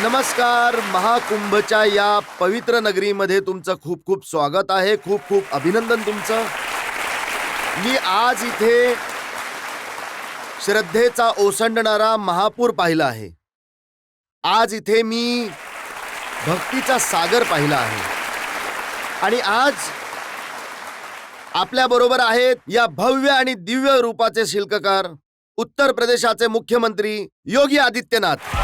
नमस्कार. महाकुंभच्या या पवित्र नगरीमध्ये तुमचं खूप खूप स्वागत आहे. खूप खूप अभिनंदन तुमचं. मी आज इथे श्रद्धेचा ओसंडणारा महापूर पाहिला आहे. आज इथे मी भक्तीचा सागर पाहिला आहे. आणि आज आपल्या बरोबर आहेत या भव्य आणि दिव्य रूपाचे शिल्पकार उत्तर प्रदेशाचे मुख्यमंत्री योगी आदित्यनाथ.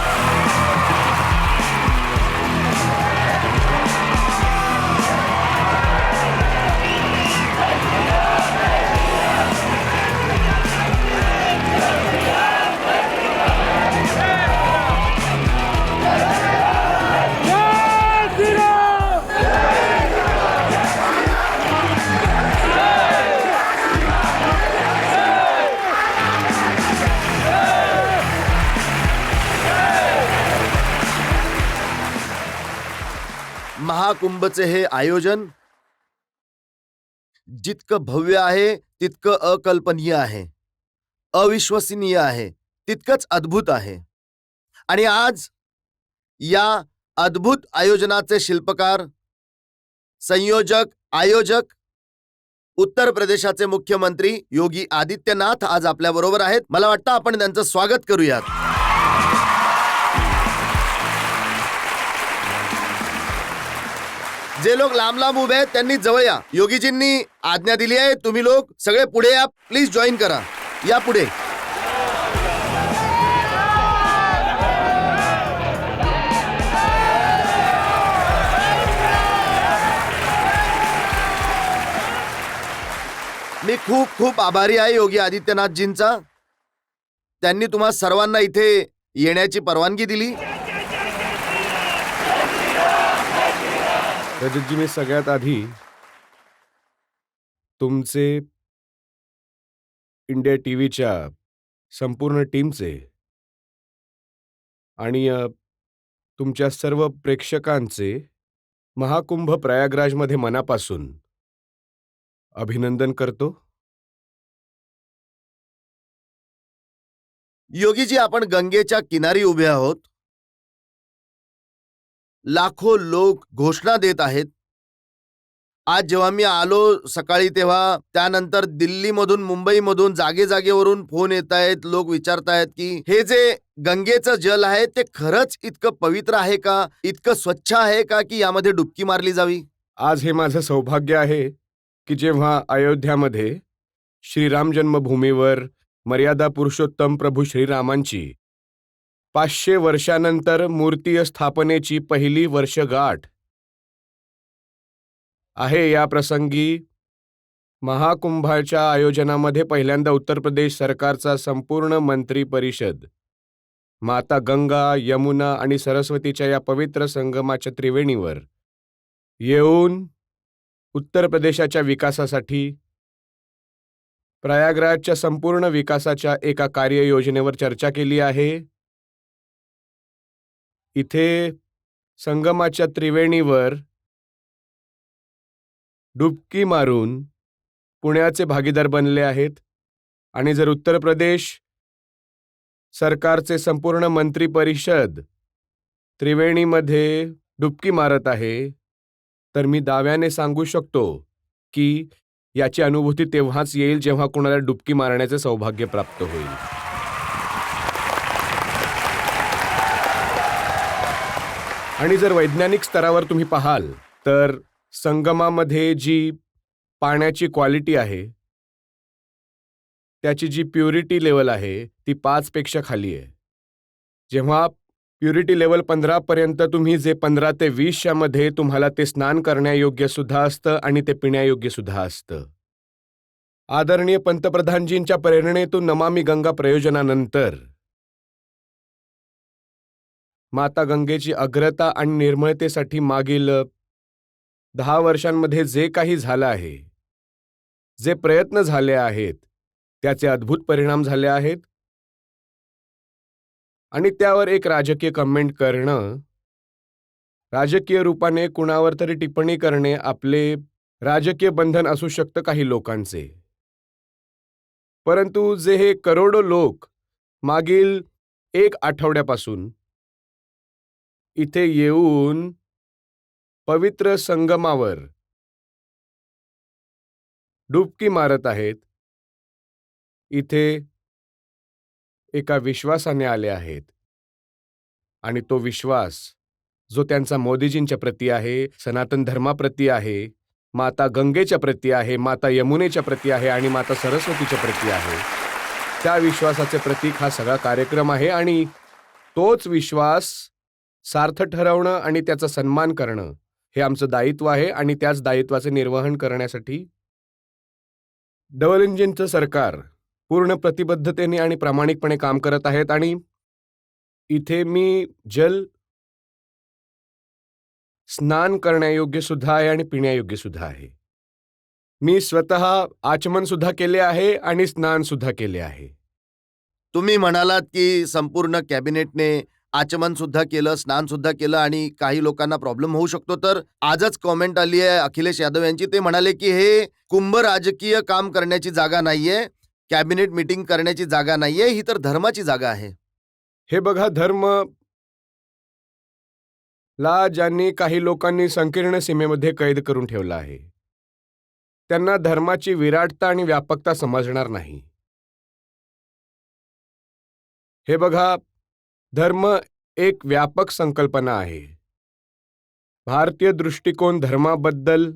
महाकुंभचे हे आयोजन जितकं भव्य आहे तितकं अकल्पनीय आहे, अविश्वसनीय आहे, तितकंच अद्भुत आहे. आणि आज या अद्भुत आयोजनाचे शिल्पकार, संयोजक, आयोजक उत्तर प्रदेशाचे मुख्यमंत्री योगी आदित्यनाथ आज आपल्या बरोबर आहेत. मला वाटतं आपण त्यांचं स्वागत करूयात. जे लोक लांब लांब उभे आहेत त्यांनी जवळ या. योगीजींनी आज्ञा दिली आहे, तुम्ही लोक सगळे पुढे या. प्लीज जॉईन करा. या पुढे. मी खूप खूप आभारी आहे योगी आदित्यनाथजींचा. त्यांनी तुम्हा सर्वांना इथे येण्याची परवानगी दिली. रजतजी, मी सगळ्यात आधी तुमचे, इंडिया टीव्हीच्या संपूर्ण टीमचे आणि तुमच्या सर्व प्रेक्षकांचे महाकुंभ प्रयागराजमध्ये मनापासून अभिनंदन करतो. योगीजी, आपण गंगेच्या किनारी उभे आहोत. लाखो लोक घोषणा देत आहेत. आज जेव्हा मी आलो सकाळी तेव्हा त्यानंतर दिल्लीमधून, मुंबईमधून, जागेवरून फोन येत आहेत. लोक विचारतायत की हे जे गंगेचं जल आहे ते खरंच इतकं पवित्र आहे का, इतकं स्वच्छ आहे का की यामध्ये डुबकी मारली जावी. आज हे माझं सौभाग्य आहे की जेव्हा अयोध्यामध्ये श्रीराम जन्मभूमीवर मर्यादा पुरुषोत्तम प्रभू श्रीरामांची 500 वर्षानंतर मूर्ती स्थापनेची पहिली वर्षगाठ आहे, या प्रसंगी महाकुंभाच्या आयोजनामध्ये पहिल्यांदा उत्तर प्रदेश सरकारचा संपूर्ण मंत्री परिषद माता गंगा, यमुना आणि सरस्वतीच्या या पवित्र संगमाच्या त्रिवेणीवर येऊन उत्तर प्रदेशाच्या विकासासाठी, प्रयागराजच्या संपूर्ण विकासाच्या एका कार्ययोजनेवर चर्चा केली आहे. इथे संगमाच्या त्रिवेणीवर डुबकी मारून पुण्याचे भागीदार बनले आहेत. आणि जर उत्तर प्रदेश सरकारचे संपूर्ण मंत्री परिषद त्रिवेणीमध्ये डुबकी मारत आहे, तर मी दाव्याने सांगू शकतो की याची अनुभूती तेव्हाच येईल जेव्हा कोणाला डुबकी मारण्याचे सौभाग्य प्राप्त होईल. आणि जर वैज्ञानिक स्तरावर तुम्ही पाहाल तर संगमामध्ये जी पाण्याची क्वालिटी आहे, त्याची जी प्युरिटी लेवल आहे ती 5 पेक्षा खाली आहे. जेव्हा प्युरिटी लेवल 15 पर्यंत तुम्ही जे 15 ते 20 मध्ये तुम्हाला ते स्नान करण्यायोग्य सुद्धा असतं आणि ते पिण्यायोग्य सुद्धा असतं. आदरणीय पंतप्रधानजींच्या प्रेरणेतून नमामि गंगा प्रयोजनानंतर माता गंगेची अग्रता आणि निर्मळतेसाठी मागील 10 वर्षांमध्ये जे काही झालं आहे, जे प्रयत्न झाले आहेत, त्याचे अद्भुत परिणाम झाले आहेत. आणि त्यावर एक राजकीय कमेंट करणं, राजकीय रूपाने कुणावर तरी टिप्पणी करणे आपले राजकीय बंधन असू शकतं काही लोकांचे. परंतु जे हे करोडो लोक मागील 1 आठवड्यापासून इथे येऊन पवित्र संगमावर डुबकी मारत आहेत, इथे एका विश्वासाने आले आहेत. आणि तो विश्वास जो त्यांचा मोदीजींच्या प्रती आहे, सनातन धर्माप्रती आहे, माता गंगेच्या प्रती आहे, माता यमुनेच्या प्रती आहे आणि माता सरस्वतीच्या प्रती आहे, त्या विश्वासाचे प्रतीक हा सगळा कार्यक्रम आहे. आणि तोच विश्वास सार्थ ठरवणं आणि त्याचा सन्मान करणं हे आमचं दायित्व आहे. आणि त्याच दायित्वाचे निर्वहन करण्यासाठी डबल इंजिनचं सरकार पूर्ण प्रतिबद्धतेने आणि प्रामाणिकपणे काम करत आहेत. आणि इथे मी जल स्नान करण्यायोग्य सुद्धा आहे आणि पिण्यायोग्य सुद्धा आहे. मी स्वतः आचमन सुद्धा केले आहे आणि स्नान सुद्धा केले आहे. तुम्ही म्हणालात की संपूर्ण कॅबिनेटने आचमन सुद्धा केलं, स्नान सुद्धा केलं आणि काही लोकांना प्रॉब्लेम होऊ शकतो. तर आजच कॉमेंट आली आहे अखिलेश यादव यांची. ते म्हणाले की हे कुंभ राजकीय काम करण्याची जागा नाहीये, कॅबिनेट मीटिंग करण्याची जागा नाहीये, ही तर धर्माची जागा आहे. हे बघा, धर्म ला ज्यांनी काही लोकांनी संकीर्ण सीमेमध्ये कैद करून ठेवला आहे, त्यांना धर्माची विराटता आणि व्यापकता समजणार नाही. हे बघा, धर्म एक व्यापक संकल्पना आहे. भारतीय दृष्टिकोन धर्माबद्दल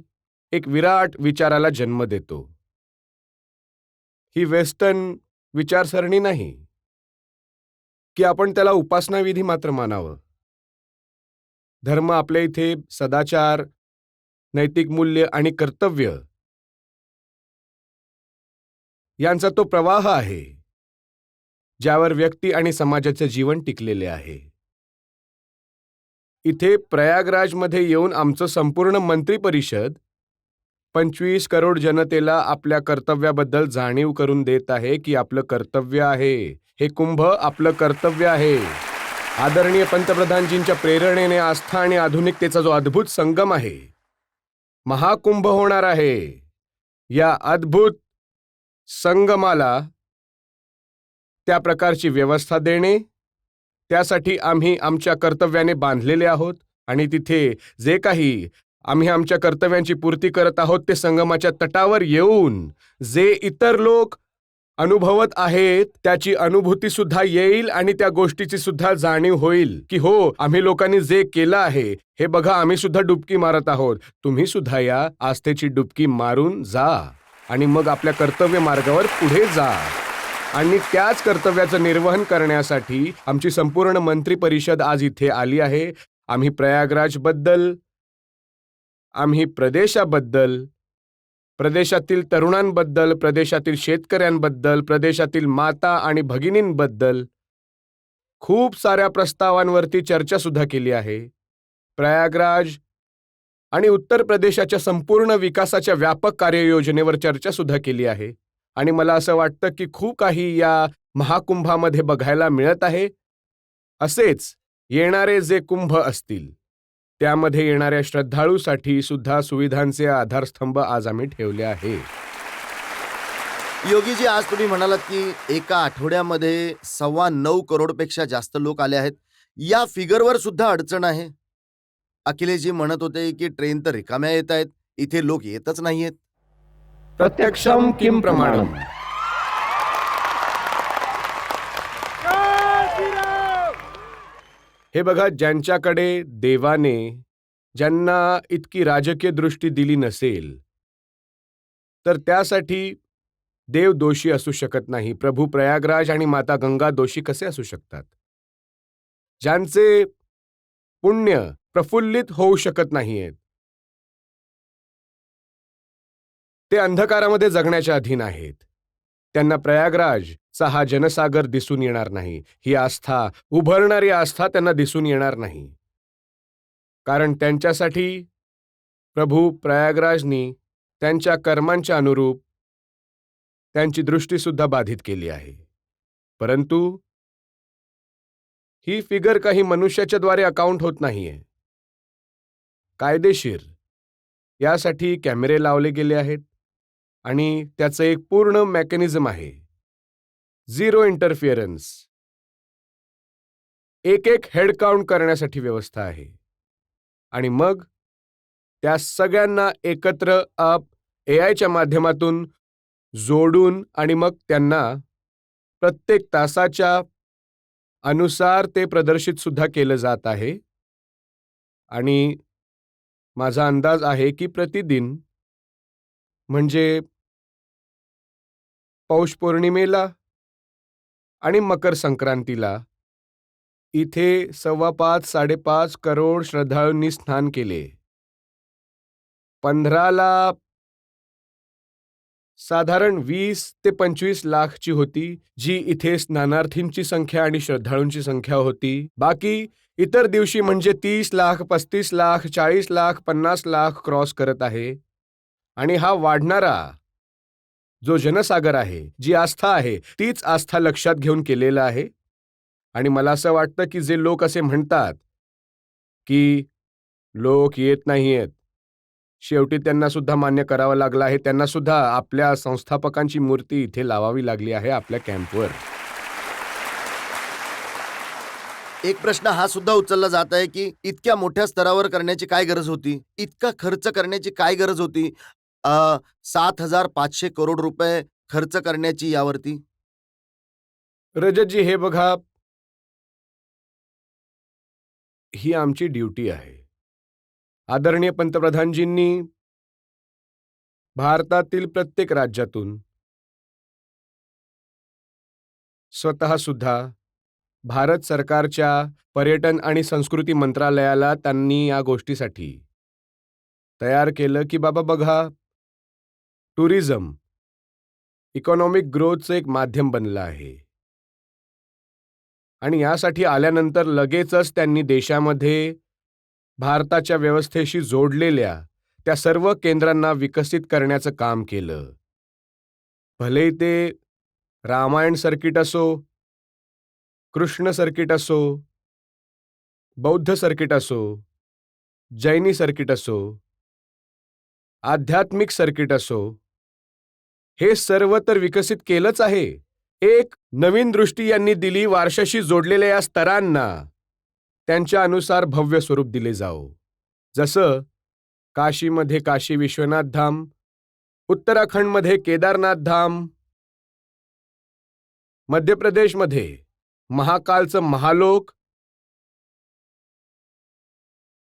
एक विराट विचाराला जन्म देतो. ही वेस्टर्न विचारसरणी नाही की आपण त्याला उपासनाविधी मात्र मानावं. धर्म आपल्या इथे सदाचार, नैतिक मूल्य आणि कर्तव्य यांचा तो प्रवाह आहे, ज्यावर व्यक्ती आणि समाजाचे जीवन टिकलेले आहे. इथे प्रयागराजमध्ये येऊन आमचं संपूर्ण मंत्री परिषद 25 करोड जनतेला आपल्या कर्तव्याबद्दल जाणीव करून देत आहे की आपलं कर्तव्य आहे, हे कुंभ आपलं कर्तव्य आहे. आदरणीय पंतप्रधानजींच्या प्रेरणेने आस्था आणि आधुनिकतेचा जो अद्भुत संगम आहे, महाकुंभ होणार आहे. या अद्भुत संगमाला त्या प्रकारची व्यवस्था देणे, त्यासाठी आम्ही आमच्या कर्तव्याने बांधलेले आहोत. आणि तिथे जे काही आम्ही आमच्या कर्तव्यांची पूर्ती करत आहोत, ते संगमाच्या तटावर येऊन जे इतर लोक अनुभवत आहेत त्याची अनुभूती सुद्धा येईल आणि त्या गोष्टीची सुद्धा जाणीव होईल की हो, आम्ही लोकांनी जे केलं आहे, हे बघा, आम्ही सुद्धा डुबकी मारत आहोत. तुम्ही सुद्धा या आस्थेची डुबकी मारून जा आणि मग आपल्या कर्तव्य मार्गावर पुढे जा. आणि त्याच कर्तव्याचं निर्वहन करण्यासाठी आमची संपूर्ण मंत्री परिषद आज इथे आली आहे. आम्ही प्रयागराजबद्दल, आम्ही प्रदेशाबद्दल, प्रदेशातील तरुणांबद्दल, प्रदेशातील शेतकऱ्यांबद्दल, प्रदेशातील माता आणि भगिनींबद्दल खूप साऱ्या प्रस्तावांवरती चर्चा सुद्धा केली आहे. प्रयागराज आणि उत्तर प्रदेशाच्या संपूर्ण विकासाच्या व्यापक कार्ययोजनेवर चर्चा सुद्धा केली आहे. आणि मला असं वाटतं की खूप काही या महाकुंभामध्ये बघायला मिळत आहे. असेच येणारे जे कुंभ असतील, त्यामध्ये येणाऱ्या श्रद्धाळूसाठी सुद्धा सुविधांचे आधारस्तंभ आज आम्ही ठेवले आहे. योगीजी, आज तुम्ही म्हणालात की एका आठवड्यामध्ये 9.25 करोडपेक्षा जास्त लोक आले आहेत. या फिगरवर सुद्धा अडचण आहे. अखिलेशजी म्हणत होते की ट्रेन तर रिकाम्या येत आहेत, इथे लोक येतच नाहीयेत. प्रत्यक्षम किम प्रमाणम. हे बघा, ज्यांच्याकडे देवाने ज्यांना इतकी राजकीय दृष्टी दिली नसेल, तर त्यासाठी देव दोषी असू शकत नाही. प्रभू प्रयागराज आणि माता गंगा दोषी कसे असू शकतात? ज्यांचे पुण्य प्रफुल्लित होऊ शकत नाहीयेत, ते अंधकारामध्ये जगण्याच्या अधीन आहेत. त्यांना प्रयागराजचा हा जनसागर दिसून येणार नाही. ही आस्था, उभरणारी आस्था त्यांना दिसून येणार नाही. कारण त्यांच्यासाठी प्रभू प्रयागराजनी त्यांच्या कर्मांच्या अनुरूप त्यांची दृष्टी सुद्धा बाधित केली आहे. परंतु ही फिगर काही मनुष्याच्या द्वारे अकाउंट होत नाहीये. कायदेशीर यासाठी कॅमेरे लावले गेले आहेत आणि त्याचं एक पूर्ण मेकॅनिझम आहे. झिरो इंटरफिअरन्स, एक एक हेड काउंट करण्यासाठी व्यवस्था आहे. आणि मग त्या सगळ्यांना एकत्र एआयच्या माध्यमातून जोडून आणि मग त्यांना प्रत्येक तासाच्या अनुसार ते प्रदर्शित सुद्धा केलं जात आहे. आणि माझा अंदाज आहे की प्रतिदिन म्हणजे पौष पौर्णिमेला आणि मकर संक्रांतीला इथे 5.5-5.5 करोड श्रद्धाळूंनी स्नान केले. 15ला साधारण 20 ते 25 लाखची होती जी इथे स्नानार्थींची संख्या आणि श्रद्धाळूंची संख्या होती. बाकी इतर दिवशी म्हणजे 30 लाख, 35 लाख, 40 लाख, 50 लाख क्रॉस करत आहे. आणि हा वाढणारा जो जनसागर आहे, जी आस्था आहे, तीच आस्था लक्षात घेऊन केलेलं आहे. आणि मला असं वाटतं की जे लोक असे म्हणतात की लोक येत नाहीयेत, शेवटी त्यांना सुद्धा मान्य करावं लागलं आहे. त्यांना सुद्धा आपल्या संस्थापकांची मूर्ती इथे लावावी लागली आहे आपल्या कॅम्पवर. एक प्रश्न हा सुद्धा उचलला जात आहे की इतक्या मोठ्या स्तरावर करण्याची काय गरज होती, इतका खर्च करण्याची काय गरज होती, 7,500 करोड रुपये खर्च करण्याची यावरती. रजतजी, हे बघा, ही आमची ड्युटी आहे. आदरणीय पंतप्रधानजींनी भारतातील प्रत्येक राज्यातून स्वतः सुद्धा भारत सरकारच्या पर्यटन आणि संस्कृती मंत्रालयाला त्यांनी या गोष्टीसाठी तयार केलं की बाबा बघा, टुरिझम इकॉनॉमिक ग्रोथचं एक माध्यम बनलं आहे. आणि यासाठी आल्यानंतर लगेचच त्यांनी देशामध्ये भारताच्या व्यवस्थेशी जोडलेल्या त्या सर्व केंद्रांना विकसित करण्याचं काम केलं. भले ते रामायण सर्किट असो, कृष्ण सर्किट असो, बौद्ध सर्किट असो, जैनी सर्किट असो, आध्यात्मिक सर्किट असो, हे सर्व तर विकसित केलंच आहे. एक नवीन दृष्टी यांनी दिली वारशाशी जोडलेल्या या स्तरांना त्यांच्या अनुसार भव्य स्वरूप दिले जावो. जसं काशीमध्ये काशी विश्वनाथ धाम, उत्तराखंडमध्ये केदारनाथ धाम, मध्य प्रदेशमध्ये महाकालचं महालोक,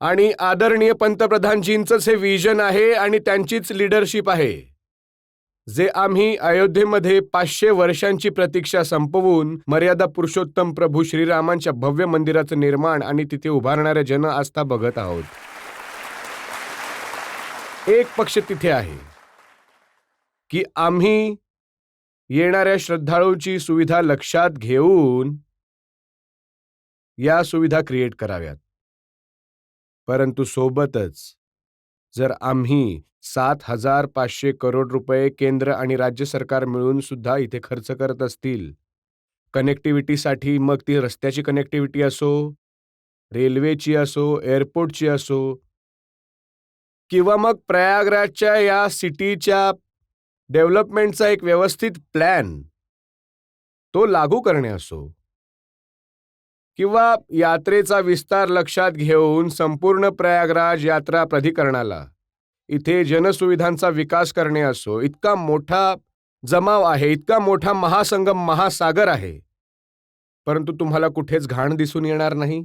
आणि आदरणीय पंतप्रधानजींचंच हे विजन आहे आणि त्यांचीच लीडरशिप आहे, जे आम्ही अयोध्येमध्ये 500 वर्षांची प्रतीक्षा संपवून मर्यादा पुरुषोत्तम प्रभू श्रीरामांच्या भव्य मंदिराचं निर्माण आणि तिथे उभारणाऱ्या जन आस्था बघत आहोत. एक पक्ष तिथे आहे की आम्ही येणाऱ्या श्रद्धाळूंची सुविधा लक्षात घेऊन या सुविधा क्रिएट कराव्यात. परंतु सोबतच जर आम्ही 7,500 करोड रुपये केंद्र आणि राज्य सरकार मिळून सुद्धा इथे खर्च करत असतील कनेक्टिव्हिटीसाठी, मग ती रस्त्याची कनेक्टिव्हिटी असो, रेल्वेची असो, एअरपोर्टची असो, किंवा मग प्रयागराजच्या या सिटीच्या डेव्हलपमेंटचा एक व्यवस्थित प्लॅन तो लागू करणे असो, किंवा यात्रेचा विस्तार लक्षात घेऊन संपूर्ण प्रयागराज यात्रा प्राधिकरणाला इथे जनसुविधांचा विकास करणे असो, इतका मोठा जमाव आहे, इतका मोठा महासंगम, महासागर आहे, परंतु तुम्हाला कुठेच घाण दिसून येणार नाही.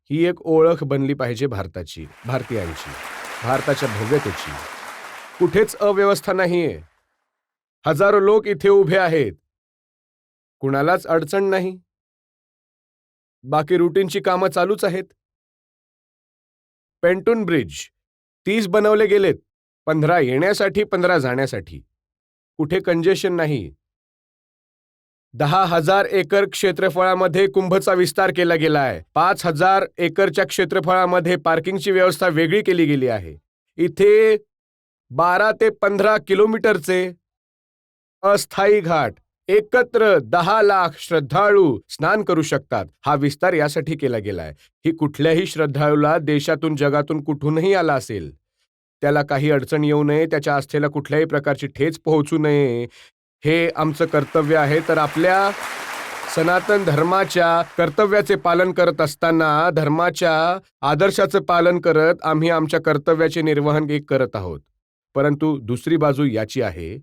ही एक ओळख बनली पाहिजे भारताची, भारतीयांची, भारताच्या भव्यतेची. कुठेच अव्यवस्था नाहीये. हजारो लोक इथे उभे आहेत, कुणालाच अडचण नाही. बाकी रुटीनची कामं चालूच आहेत. पेंटून ब्रिज 30 बनवले गेलेत, 15 येण्यासाठी, 15 जाण्यासाठी. कुठे कंजेशन नाही. 10,000 एकर क्षेत्रफळामध्ये कुंभचा विस्तार केला गेला आहे. 5,000 एकरच्या क्षेत्रफळामध्ये पार्किंगची व्यवस्था वेगळी केली गेली आहे. इथे 12 ते 15 किलोमीटरचे अस्थायी घाट, एकत्र 10 लाख श्रद्धाळू स्नान करू शकतात. हा विस्तार यासाठी केला गेलाय ही कुठल्याही श्रद्धाळूला देशातून, जगातून कुठूनही आला असेल, त्याला काही अडचण येऊ नये, त्याच्या आस्थेला कुठल्याही प्रकारची ठेच पोहोचू नये, हे आमचं कर्तव्य आहे. तर आपल्या सनातन धर्माच्या कर्तव्याचे पालन करत असताना, धर्माच्या आदर्शाचं पालन करत आम्ही आमच्या कर्तव्याचे निर्वहन करत आहोत. परंतु दुसरी बाजू याची आहे,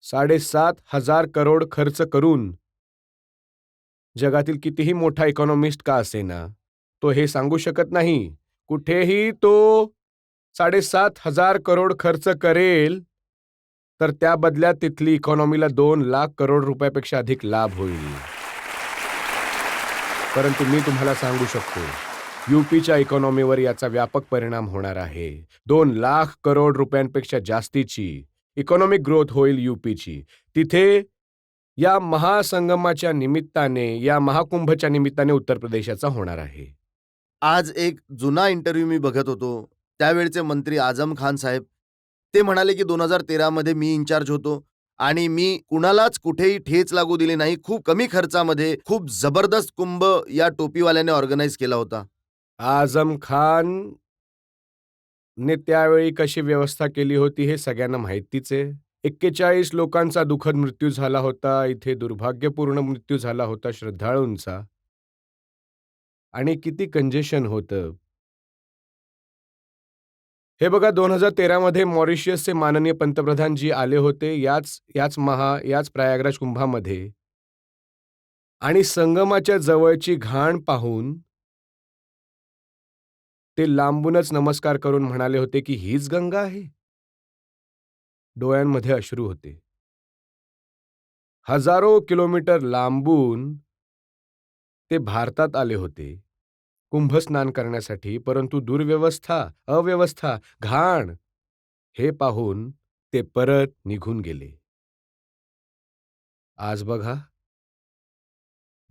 7,500 करोड खर्च करून जगातील कितीही मोठा इकॉनॉमिस्ट का असेना, तो हे सांगू शकत नाही कुठेही तो 7,500 करोड खर्च करेल तर त्या बदल्यात तिथली इकॉनॉमीला 2 लाख करोड रुपयापेक्षा अधिक लाभ होईल. परंतु मी तुम्हाला सांगू शकतो, यूपीच्या इकॉनॉमीवर याचा व्यापक परिणाम होणार आहे. 2 लाख करोड रुपयांपेक्षा जास्तीची इकॉनॉमिक ग्रोथ होईल यूपीची. तिथे या महासंगमाच्या निमित्ताने, या महाकुंभच्या निमित्ताने उत्तर प्रदेशाचा होणार आहे. आज एक जुना इंटरव्ह्यू मी बघत होतो. त्यावेळचे मंत्री आझम खान साहेब ते म्हणाले की 2013 मध्ये मी इन्चार्ज होतो आणि मी कुणालाच कुठेही ठेच लागू दिली नाही. खूप कमी खर्चामध्ये खूप जबरदस्त कुंभ या टोपीवाल्याने ऑर्गनाईज केला होता. आझम खान ने त्यावेळी कशी व्यवस्था केली होती हे सगळ्यांना माहितीच आहे. 41 लोकांचा दुःखद मृत्यू झाला होता. इथे दुर्भाग्यपूर्ण मृत्यू झाला होता श्रद्धाळूंचा. आणि किती कंजेशन होतं. हे बघा, 2013 मध्ये मॉरिशियसचे माननीय पंतप्रधान जी आले होते याच प्रयागराज कुंभामध्ये, आणि संगमाच्या जवळची घाण पाहून ते लांबूनच नमस्कार करून म्हणाले होते की हीच गंगा आहे. डोळ्यांमध्ये अश्रू होते. हजारो किलोमीटर लांबून ते भारतात आले होते कुंभस्नान करण्यासाठी, परंतु दुर्व्यवस्था, अव्यवस्था, घाण हे पाहून ते परत निघून गेले. आज बघा,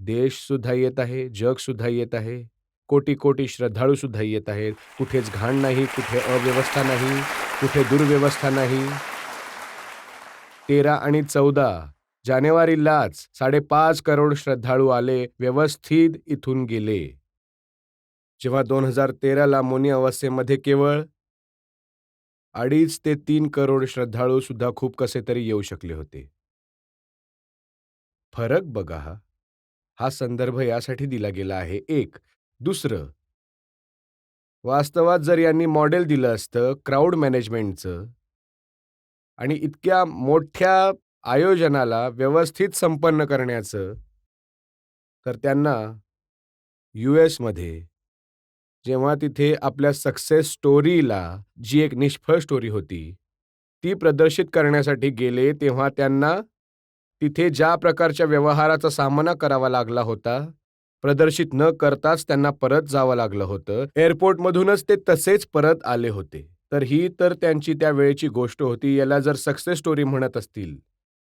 देश सुद्धा येत आहे, जग सुद्धा येत आहे, कोटी कोटी श्रद्धाळू सुद्धा येत आहेत. कुठेच घाण नाही, कुठे अव्यवस्था नाही, कुठे दुर्व्यवस्था नाही. 13 आणि 14 जानेवारीलाच 5.5 करोड श्रद्धाळू आले, व्यवस्थित इथून गेले. जेव्हा 2013ला मोनी अवस्थेमध्ये केवळ 2.5 ते 3 करोड श्रद्धाळू सुद्धा खूप कसे तरी येऊ शकले होते. फरक बघा. हा संदर्भ यासाठी दिला गेला आहे. एक. दुसरं, वास्तवात जर यांनी मॉडेल दिलं असतं क्राऊड मॅनेजमेंटचं आणि इतक्या मोठ्या आयोजनाला व्यवस्थित संपन्न करण्याचं, तर त्यांना US मध्ये जेव्हा तिथे आपल्या सक्सेस स्टोरीला, जी एक निष्फळ स्टोरी होती, ती प्रदर्शित करण्यासाठी गेले, तेव्हा त्यांना तिथे ज्या प्रकारच्या व्यवहाराचा सामना करावा लागला होता, प्रदर्शित न करताच त्यांना परत जावं लागलं होतं. एअरपोर्टमधूनच ते तसेच परत आले होते. तर ही तर त्यांची त्या वेळेची गोष्ट होती. याला जर सक्सेस स्टोरी म्हणत असतील,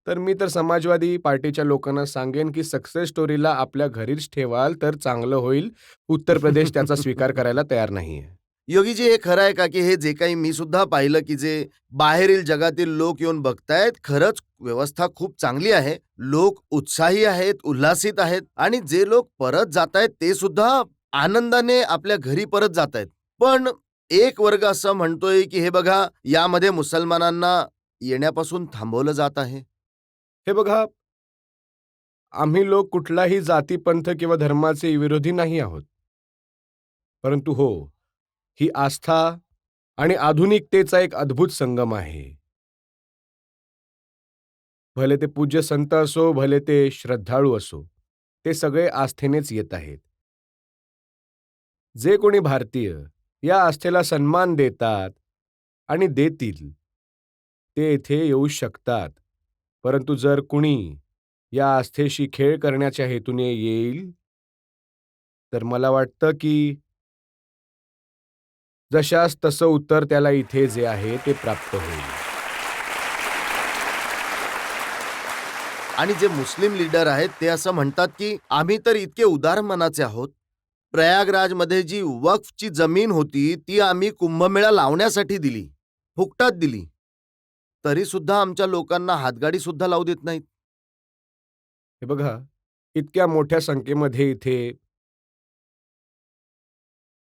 तर मी तर समाजवादी पार्टीच्या लोकांना सांगेन की सक्सेस स्टोरीला आपल्या घरीच ठेवाल तर चांगलं होईल. उत्तर प्रदेश त्याचा स्वीकार करायला तयार नाहीये. योगीजी, हे खरं आहे का की हे जे काही मी सुद्धा पाहिलं की जे बाहेरील जगातील लोक येऊन बघतायत, खरंच व्यवस्था खूप चांगली आहे, लोक उत्साही आहेत, उल्हासित आहेत आणि जे लोक परत जातायत ते सुद्धा आनंदाने आपल्या घरी परत जातायत. पण एक वर्ग असं म्हणतोय की हे बघा, यामध्ये मुसलमानांना येण्यापासून थांबवलं जात आहे. हे बघा, आम्ही लोक कुठलाही जाती, पंथ किंवा धर्माचे विरोधी नाही आहोत. परंतु हो, ही आस्था आणि आधुनिकतेचा एक अद्भुत संगम आहे. भले ते पूज्य संत असो, भले ते श्रद्धाळू असो, ते सगळे आस्थेनेच येत आहेत. जे कोणी भारतीय या आस्थेला सन्मान देतात आणि देतील, ते इथे येऊ शकतात. परंतु जर कुणी या आस्थेशी खेळ करण्याच्या हेतूने येईल, तर मला वाटतं की जशास तसं उत्तर त्याला इथे जे आहे ते प्राप्त होईल. आणि जे मुस्लिम लीडर आहेत ते असं म्हणतात की आम्ही तर इतके उदार मनाचे आहोत, प्रयागराजमध्ये जी वक्फची जमीन होती ती आम्ही कुंभमेळा लावण्यासाठी दिली, फुकटात दिली, तरी सुद्धा आमच्या लोकांना हातगाडी सुद्धा लावू देत नाहीत. हे बघा, इतक्या मोठ्या संख्येमध्ये इथे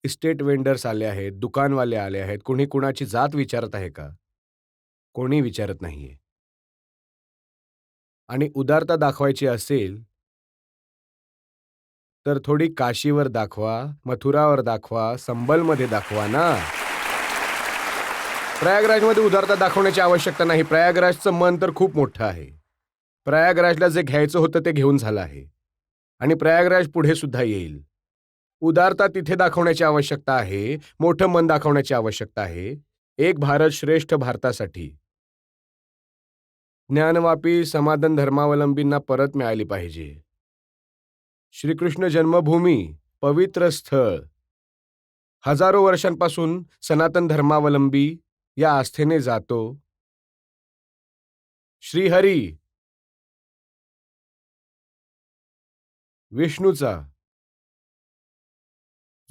इस्टेट वेंडर्स आले आहेत, दुकानवाले आले आहेत. कोणी कुणाची जात विचारत आहे का? कोणी विचारत नाहीये. आणि उदारता दाखवायची असेल तर थोडी काशीवर दाखवा, मथुरावर दाखवा, संबलमध्ये दाखवा ना. प्रयागराजमध्ये उदारता दाखवण्याची आवश्यकता नाही. प्रयागराजचं मन तर खूप मोठं आहे. प्रयागराजला जे घ्यायचं होतं ते घेऊन झालं आहे आणि प्रयागराज पुढे सुद्धा येईल. उदारता तिथे दाखवण्याची आवश्यकता आहे, मोठं मन दाखवण्याची आवश्यकता आहे. एक भारत श्रेष्ठ भारतासाठी ज्ञानवापी समाधान धर्मावलंबींना परत मिळाली पाहिजे. श्रीकृष्ण जन्मभूमी पवित्र स्थळ, हजारो वर्षांपासून सनातन धर्मावलंबी या आस्थेने जातो. श्रीहरी विष्णूचा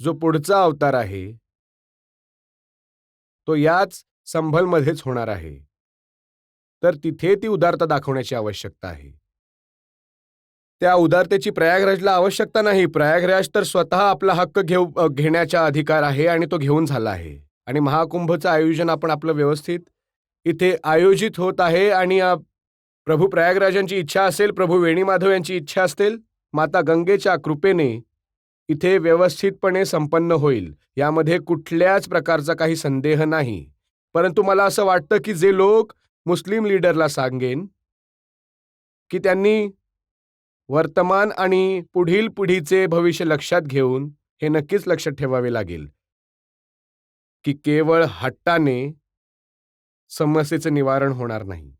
जो पुढचा अवतार आहे तो याच संभलमध्येच होणार आहे. तर तिथे ती उदारता दाखवण्याची आवश्यकता आहे. त्या उदारतेची प्रयागराजला आवश्यकता नाही. प्रयागराज तर स्वतः आपला हक्क घेण्याचा अधिकार आहे आणि तो घेऊन झाला आहे. आणि महाकुंभचं आयोजन आपण आपलं व्यवस्थित इथे आयोजित होत आहे आणि प्रभू प्रयागराजांची इच्छा असेल, प्रभू वेणीमाधव यांची इच्छा असेल, माता गंगेच्या कृपेने इथे व्यवस्थितपणे संपन्न होईल. यामध्ये कुठल्याच प्रकारचा काही संदेह नाही. परंतु मला असं वाटतं की जे लोक मुस्लिम लीडरला सांगेन की त्यांनी वर्तमान आणि पुढील पिढीचे भविष्य लक्षात घेऊन हे नक्कीच लक्षात ठेवावे लागेल की केवळ हट्टाने समस्येचं निवारण होणार नाही.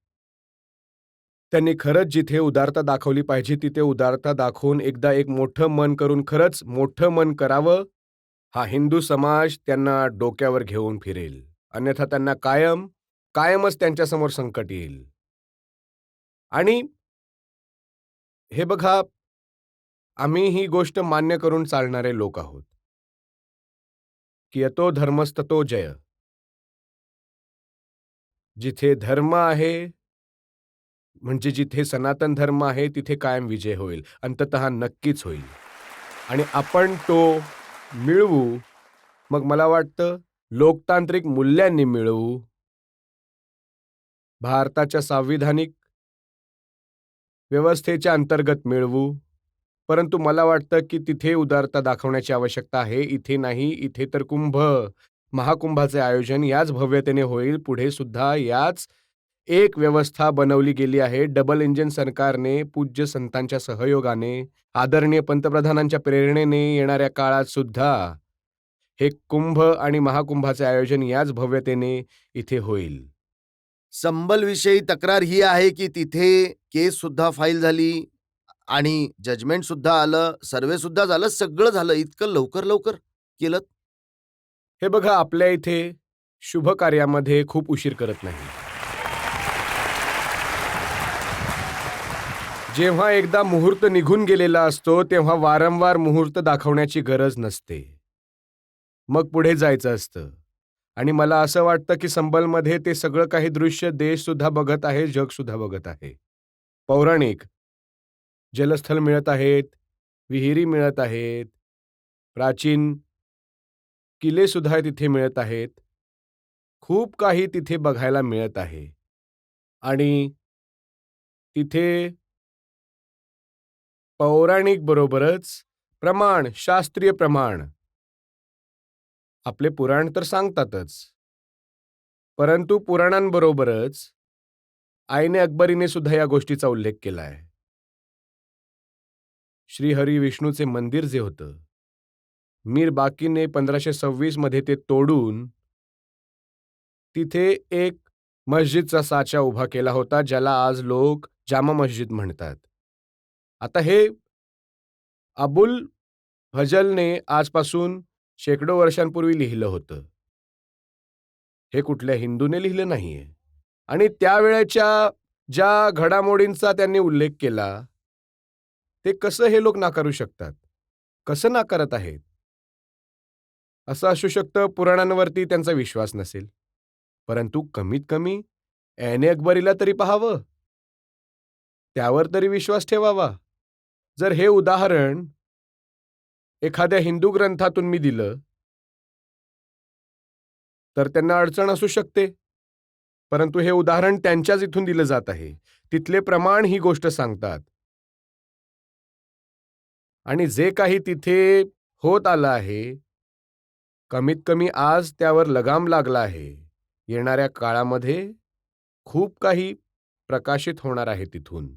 त्यांनी खरंच जिथे उदारता दाखवली पाहिजे तिथे उदारता दाखवून एकदा एक मोठं मन करून खरंच मोठं मन करावं. हा हिंदू समाज त्यांना डोक्यावर घेऊन फिरेल. अन्यथा त्यांना कायमच त्यांच्यासमोर संकट येईल. आणि हे बघा, आम्ही ही गोष्ट मान्य करून चालणारे लोक आहोत की यतो धर्मस्ततो जय. जिथे धर्म आहे म्हणजे जिथे सनातन धर्म आहे तिथे कायम विजय होईल, अंततः नक्कीच होईल. आणि आपण तो मिळवू. मग मला वाटतं लोकतांत्रिक मूल्यांनी मिळवू, भारताच्या संविधानिक व्यवस्थेच्या अंतर्गत मिळवू. परंतु मला वाटतं की तिथे उदारता दाखवण्याची आवश्यकता आहे, इथे नाही. इथे तर महाकुंभाचे आयोजन याच भव्यतेने होईल. पुढे सुद्धा याच एक व्यवस्था बनवली गेली आहे. डबल इंजिन सरकारने, पूज्य संतांच्या सहयोगाने, आदरणीय पंतप्रधानांच्या प्रेरणेने येणाऱ्या काळात सुद्धा हे कुंभ आणि महाकुंभाचे आयोजन याच भव्यतेने इथे होईल. संबलविषयी तक्रार ही आहे की तिथे केस सुद्धा फाईल झाली आणि जजमेंट सुद्धा आलं, सर्वे सुद्धा झालं, सगळं झालं. इतकं लवकर केलं. हे बघा, आपल्या इथे शुभ कार्यामध्ये खूप उशीर करत नाही. जेव्हा एकदा मुहूर्त निघून गेलेला असतो तेव्हा वारंवार मुहूर्त दाखवण्याची गरज नसते. मग पुढे जायचं असतं. आणि मला असं वाटतं की संबलमध्ये ते सगळं काही दृश्य देश सुद्धा बघत आहे, जग सुद्धा बघत आहे. पौराणिक जलस्थल मिळत आहेत, विहिरी मिळत आहेत, प्राचीन किल्ले सुद्धा तिथे मिळत आहेत. खूप काही तिथे बघायला मिळत आहे. आणि तिथे पौराणिक बरोबरच शास्त्रीय प्रमाण आपले पुराण तर सांगतातच. परंतु पुराणांबरोबरच आईने अकबरीने सुद्धा या गोष्टीचा उल्लेख केला आहे. श्रीहरी विष्णूचे मंदिर जे होतं, मीर बाकीने 1526 मध्ये ते तोडून तिथे एक मस्जिदचा साचा उभा केला होता, ज्याला आज लोक जामा मस्जिद म्हणतात. आता हे अबुल फजलने आजपासून शेकडो वर्षांपूर्वी लिहिलं होतं. हे कुठल्या हिंदूने लिहिलं नाहीये. आणि त्यावेळेच्या ज्या घडामोडींचा त्यांनी उल्लेख केला, ते कसं हे लोक नाकारू शकतात? कसं नाकारत आहेत? असं असू शकतं पुराणांवरती त्यांचा विश्वास नसेल. परंतु कमीत कमी ऐने अकबरीला तरी पाहावं, त्यावर तरी विश्वास ठेवावा. जर हे उदाहरण एखाद्या हिंदू ग्रंथातून मी दिलं तर त्यांना अडचण असू शकते. परंतु हे उदाहरण त्यांच्याच इथून दिलं जात आहे. तिथले प्रमाण ही गोष्ट सांगतात. आणि जे काही तिथे होत आलं आहे, कमीत कमी आज त्यावर लगाम लागला आहे. येणाऱ्या काळामध्ये खूप काही प्रकाशित होणार आहे तिथून.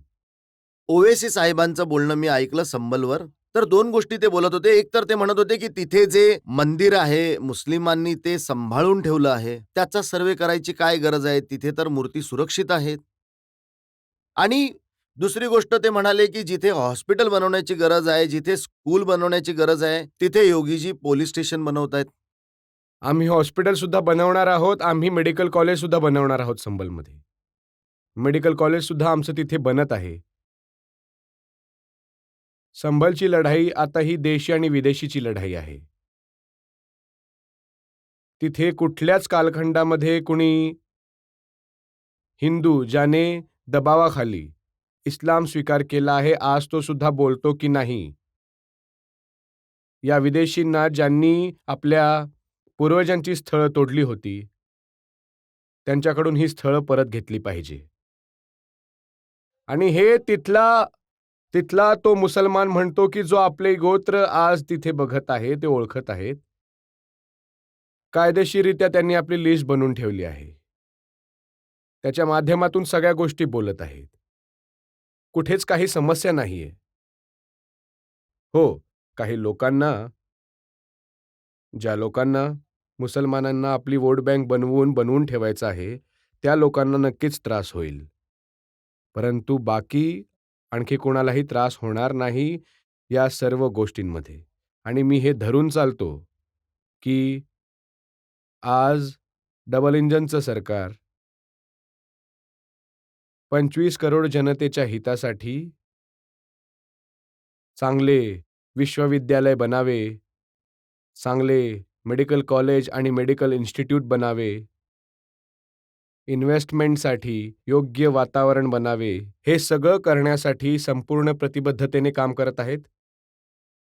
ओवेसी साहेबांचं बोलणं मी ऐकलं संबलवर. तर 2 गोष्टी ते बोलत होते. एक तर ते म्हणत होते, की तिथे जे मंदिर आहे, मुस्लिमांनी ते सांभाळून ठेवलं आहे. त्याचा सर्व्हे करायची काय गरज आहे? तिथे तर मूर्ती सुरक्षित आहेत. आणि दुसरी गोष्ट ते म्हणाले, की जिथे हॉस्पिटल बनवण्याची गरज आहे, जिथे स्कूल बनवण्याची गरज आहे, तिथे योगीजी पोलिस स्टेशन बनवतायत. आम्ही हॉस्पिटलसुद्धा बनवणार आहोत. आम्ही मेडिकल कॉलेजसुद्धा बनवणार आहोत संबलमध्ये. मेडिकल कॉलेजसुद्धा आमचं तिथे बनत आहे. संभलची लढाई आता ही देशी आणि विदेशीची लढाई आहे. तिथे कुठल्याच कालखंडामध्ये कुणी हिंदू ज्याने दबावाखाली इस्लाम स्वीकार केला आहे, आज तो सुद्धा बोलतो की नाही. या विदेशींना ज्यांनी आपल्या पूर्वजांची स्थळं तोडली होती, त्यांच्याकडून ही स्थळं परत घेतली पाहिजे. आणि हे तिथला तो मुसलमान म्हणतो, की जो आपले गोत्र आज तिथे बघत आहे, ते ओळखत आहेत. कायदेशीररित्या त्यांनी आपली लिस्ट बनवून ठेवली आहे. त्याच्या माध्यमातून सगळ्या गोष्टी बोलत आहेत. कुठेच काही समस्या नाहीये. हो, काही लोकांना, ज्या लोकांना मुसलमानांना आपली वोट बँक बनवून ठेवायचं आहे, त्या लोकांना नक्कीच त्रास होईल. परंतु बाकी आणखी कोणालाही त्रास होणार नाही या सर्व गोष्टींमध्ये. आणि मी हे धरून चालतो, की आज डबल इंजिनचं सरकार 25 करोड जनतेच्या हितासाठी चांगले विश्वविद्यालय बनावे, चांगले मेडिकल कॉलेज आणि मेडिकल इन्स्टिट्यूट बनावे, इन्व्हेस्टमेंटसाठी योग्य वातावरण बनावे, हे सगळं करण्यासाठी संपूर्ण प्रतिबद्धतेने काम करत आहेत.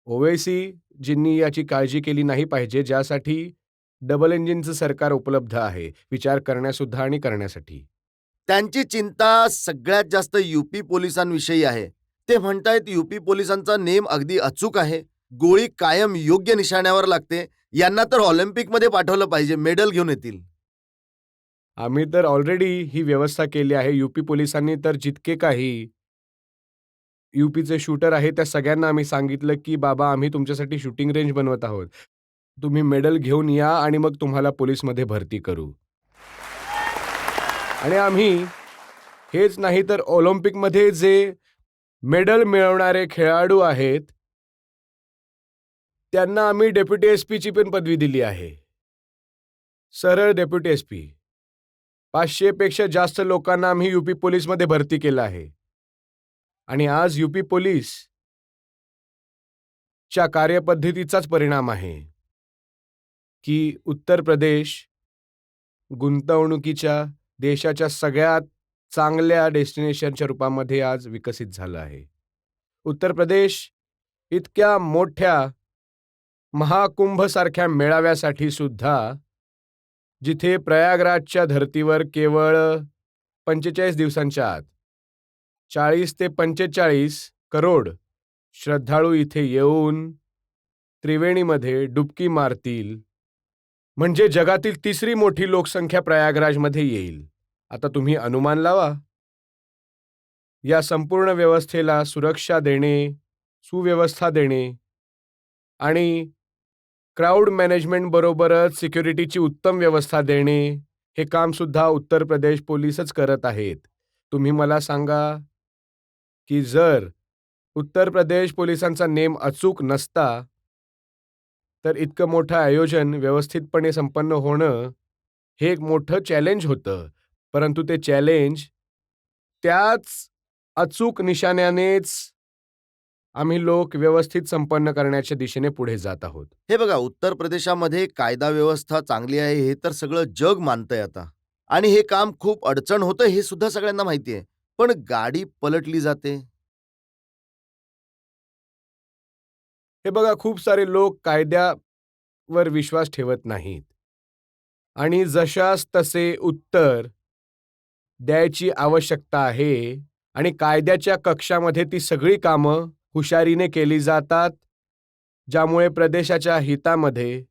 ओवैसीजींनी याची काळजी केली नाही पाहिजे, ज्यासाठी डबल इंजिनचं सरकार उपलब्ध आहे, विचार करण्यासुद्धा आणि करण्यासाठी. त्यांची चिंता सगळ्यात जास्त यूपी पोलिसांविषयी आहे. ते म्हणतायत यूपी पोलिसांचा नेम अगदी अचूक आहे. गोळी कायम योग्य निशाण्यावर लागते. यांना तर ऑलिम्पिकमध्ये पाठवलं पाहिजे, मेडल घेऊन येतील. आम्ही तर ऑलरेडी ही व्यवस्था केली आहे. यूपी पोलिसांनी तर जितके काही यूपीचे शूटर आहे, त्या सगळ्यांना आम्ही सांगितलं, की बाबा आम्ही तुमच्यासाठी शूटिंग रेंज बनवत आहोत. तुम्ही मेडल घेऊन या आणि मग तुम्हाला पोलिसमध्ये भरती करू. आणि आम्ही हेच नाही तर ऑलिम्पिकमध्ये जे मेडल मिळवणारे खेळाडू आहेत, त्यांना आम्ही डेप्युटी एसपीची पण पदवी दिली आहे. सरळ डेप्युटी एसपी. 500 पेक्षा जास्त लोकांना आम्ही यूपी पोलीसमध्ये भरती केलं आहे. आणि आज यूपी पोलीसच्या कार्यपद्धतीचाच परिणाम आहे, की उत्तर प्रदेश गुंतवणुकीच्या देशाच्या सगळ्यात चांगल्या डेस्टिनेशनच्या रूपामध्ये आज विकसित झालं आहे. उत्तर प्रदेश इतक्या मोठ्या महाकुंभसारख्या मेळाव्यासाठी सुद्धा, जिथे प्रयागराजच्या धर्तीवर केवळ 45 दिवसांच्या आत 40 ते 45 करोड श्रद्धाळू इथे येऊन त्रिवेणीमध्ये डुबकी मारतील, म्हणजे जगातील तिसरी मोठी लोकसंख्या प्रयागराजमध्ये येईल. आता तुम्ही अनुमान लावा. या संपूर्ण व्यवस्थेला सुरक्षा देणे, सुव्यवस्था देणे आणि क्राऊड मॅनेजमेंट बरोबरच सिक्युरिटीची उत्तम व्यवस्था देणे, हे काम सुद्धा उत्तर प्रदेश पोलीसच करत आहेत. तुम्ही मला सांगा, की जर उत्तर प्रदेश पोलिसांचा नेम अचूक नसता, तर इतकं मोठं आयोजन व्यवस्थितपणे संपन्न होणं हे एक मोठं चॅलेंज होतं. परंतु ते चॅलेंज त्याच अचूक निशाण्यानेच आम्ही लोक व्यवस्थित संपन्न करण्याच्या दिशेने पुढे जात आहोत. हे बघा, उत्तर प्रदेशामध्ये कायदा व्यवस्था चांगली आहे, हे तर सगळं जग मानतंय आता. आणि हे काम खूप अडचण होतं, हे सुद्धा सगळ्यांना माहिती आहे. पण गाडी पलटली जाते. हे बघा, खूप सारे लोक कायद्यावर विश्वास ठेवत नाहीत आणि जशास तसे उत्तर द्यायची आवश्यकता आहे आणि कायद्याच्या कक्षामध्ये ती सगळी कामं हुशारीने केली जातात, ज्यामुळे प्रदेशाच्या हितामध्ये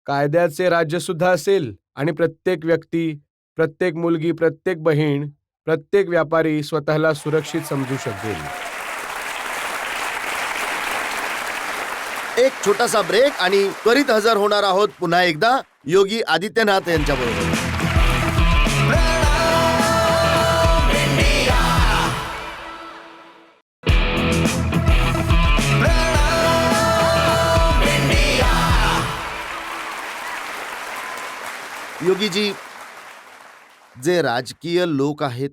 कायद्याचे राज्यसुद्धा असेल आणि प्रत्येक व्यक्ती, प्रत्येक मुलगी, प्रत्येक बहीण, प्रत्येक व्यापारी स्वतःला सुरक्षित समजू शकेल. एक छोटासा ब्रेक आणि त्वरित हजर होणार आहोत पुन्हा एकदा योगी आदित्यनाथ यांच्याबरोबर. योगीजी, जे राजकीय लोक आहेत,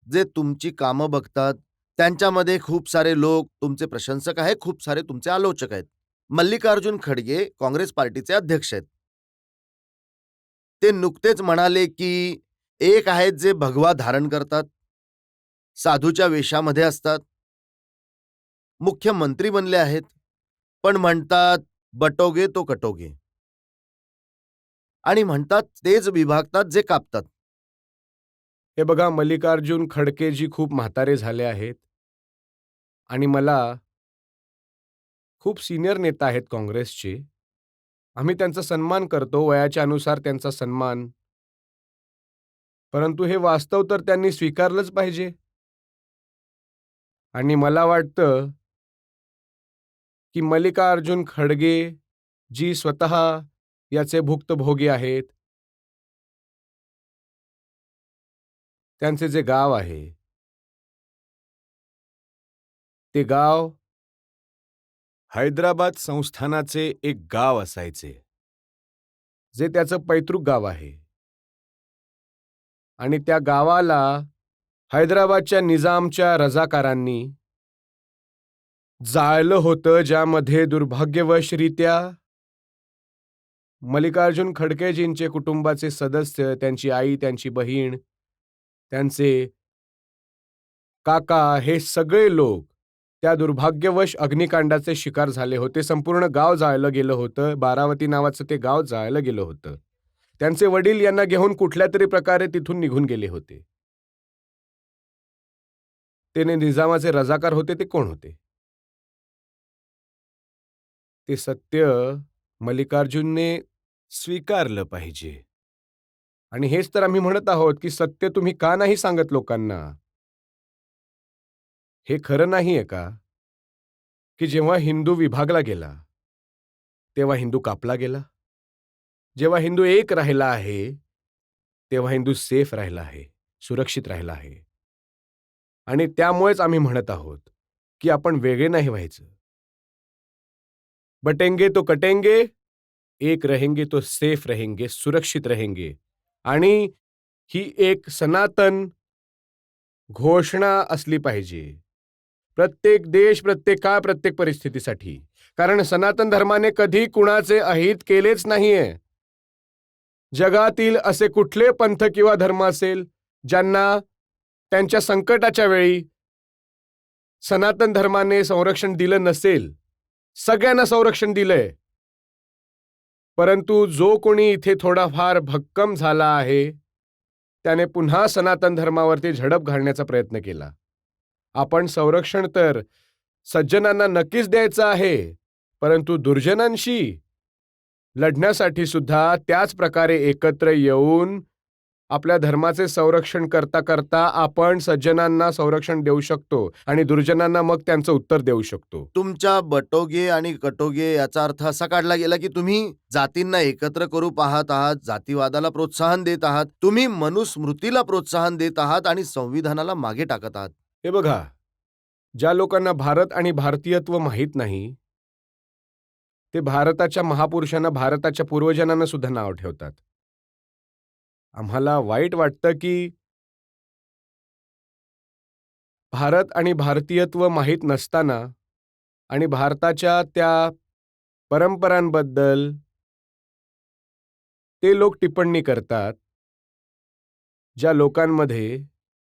जे तुमची कामं बघतात, त्यांच्यामध्ये खूप सारे लोक तुमचे प्रशंसक आहेत, खूप सारे तुमचे आलोचक आहेत. मल्लिकार्जुन खडगे काँग्रेस पार्टीचे अध्यक्ष आहेत. ते नुकतेच म्हणाले की एक आहेत जे भगवा धारण करतात, साधूच्या वेशामध्ये असतात, मुख्यमंत्री बनले आहेत, पण म्हणतात बटोगे तो कटोगे, आणि म्हणतात तेच विभागतात जे कापतात. हे बघा, मल्लिकार्जुन खडकेजी खूप म्हातारे झाले आहेत आणि मला खूप सिनियर नेता आहेत काँग्रेसचे. आम्ही त्यांचा सन्मान करतो, वयाच्या अनुसार त्यांचा सन्मान. परंतु हे वास्तव तर त्यांनी स्वीकारलंच पाहिजे. आणि मला वाटतं की मल्लिकार्जुन खडगे जी स्वतः याचे भुक्तभोगी आहेत. त्यांचे जे गाव आहे, ते गाव हैदराबाद संस्थानाचे एक गाव असायचे, जे त्याचं पैतृक गाव आहे. आणि त्या गावाला हैदराबादच्या निजामच्या रजाकारांनी जाळलं होतं, ज्यामध्ये दुर्भाग्यवशरित्या मल्लिकार्जुन खडकेजींचे कुटुंबाचे सदस्य, त्यांची आई, त्यांची बहीण, त्यांचे काका, हे सगळे लोक त्या दुर्भाग्यवश अग्निकांडाचे शिकार झाले होते. संपूर्ण गाव जाळलं गेलं होतं. बारावती नावाचं ते गाव जाळलं गेलं होतं. त्यांचे वडील यांना घेऊन कुठल्या तरी प्रकारे तिथून निघून गेले होते. ते निजामाचे रजाकार होते. ते कोण होते? ते सत्य मल्लिकार्जुनने स्वीकारलं पाहिजे. आणि हेच तर आम्ही म्हणत आहोत की सत्य तुम्ही का नाही सांगत लोकांना? हे खरं नाहीये का की जेव्हा हिंदू विभागला गेला, तेव्हा हिंदू कापला गेला? जेव्हा हिंदू एक राहिला आहे, तेव्हा हिंदू सेफ राहिला आहे, सुरक्षित राहिला आहे. आणि त्यामुळेच आम्ही म्हणत आहोत की आपण वेगळे नाही व्हायचं. बटेंगे तो कटेंगे, एक रहेंगे तो सेफ रहेंगे, सुरक्षित रहेंगे. आणि ही एक सनातन घोषणा असली पाहिजे. प्रत्येक देश, प्रत्येक काळ, प्रत्येक परिस्थितीसाठी. कारण सनातन धर्माने कधी कुणाचे अहित केलेच नाहीये. जगातील असे कुठले पंथ किंवा धर्म असेल ज्यांना त्यांच्या संकटाच्या वेळी सनातन धर्माने संरक्षण दिलं नसेल? सगळ्यांना संरक्षण दिलंय. परंतु जो कोणी इथे थोडाफार भक्कम झाला आहे, त्याने पुन्हा सनातन धर्मावरती झडप घालण्याचा प्रयत्न केला. आपण संरक्षण तर सज्जनांना नक्कीच द्यायचं आहे, परंतु दुर्जनांशी लढण्यासाठी सुद्धा त्याच प्रकारे एकत्र येऊन आपल्या धर्माचे संरक्षण करता करता आपण सज्जनांना संरक्षण देऊ शकतो आणि दुर्जनांना मग त्यांचं उत्तर देऊ शकतो. तुमच्या बटोगे आणि कटोगे याचा अर्थ असा काढला गेला की तुम्ही जातींना एकत्र करू पाहत आहात, जातीवादाला प्रोत्साहन देत आहात, तुम्ही मनुस्मृतीला प्रोत्साहन देत आहात आणि संविधानाला मागे टाकत आहात. हे बघा, ज्या लोकांना भारत आणि भारतीयत्व माहीत नाही, ते भारताच्या महापुरुषांना, भारताच्या पूर्वजांना सुद्धा नाव ठेवतात. आम्हाला वाईट वाटतं की भारत आणि भारतीयत्व माहीत नसताना आणि भारताच्या त्या परंपरांबद्दल ते लोक टिप्पणी करतात, ज्या लोकांमध्ये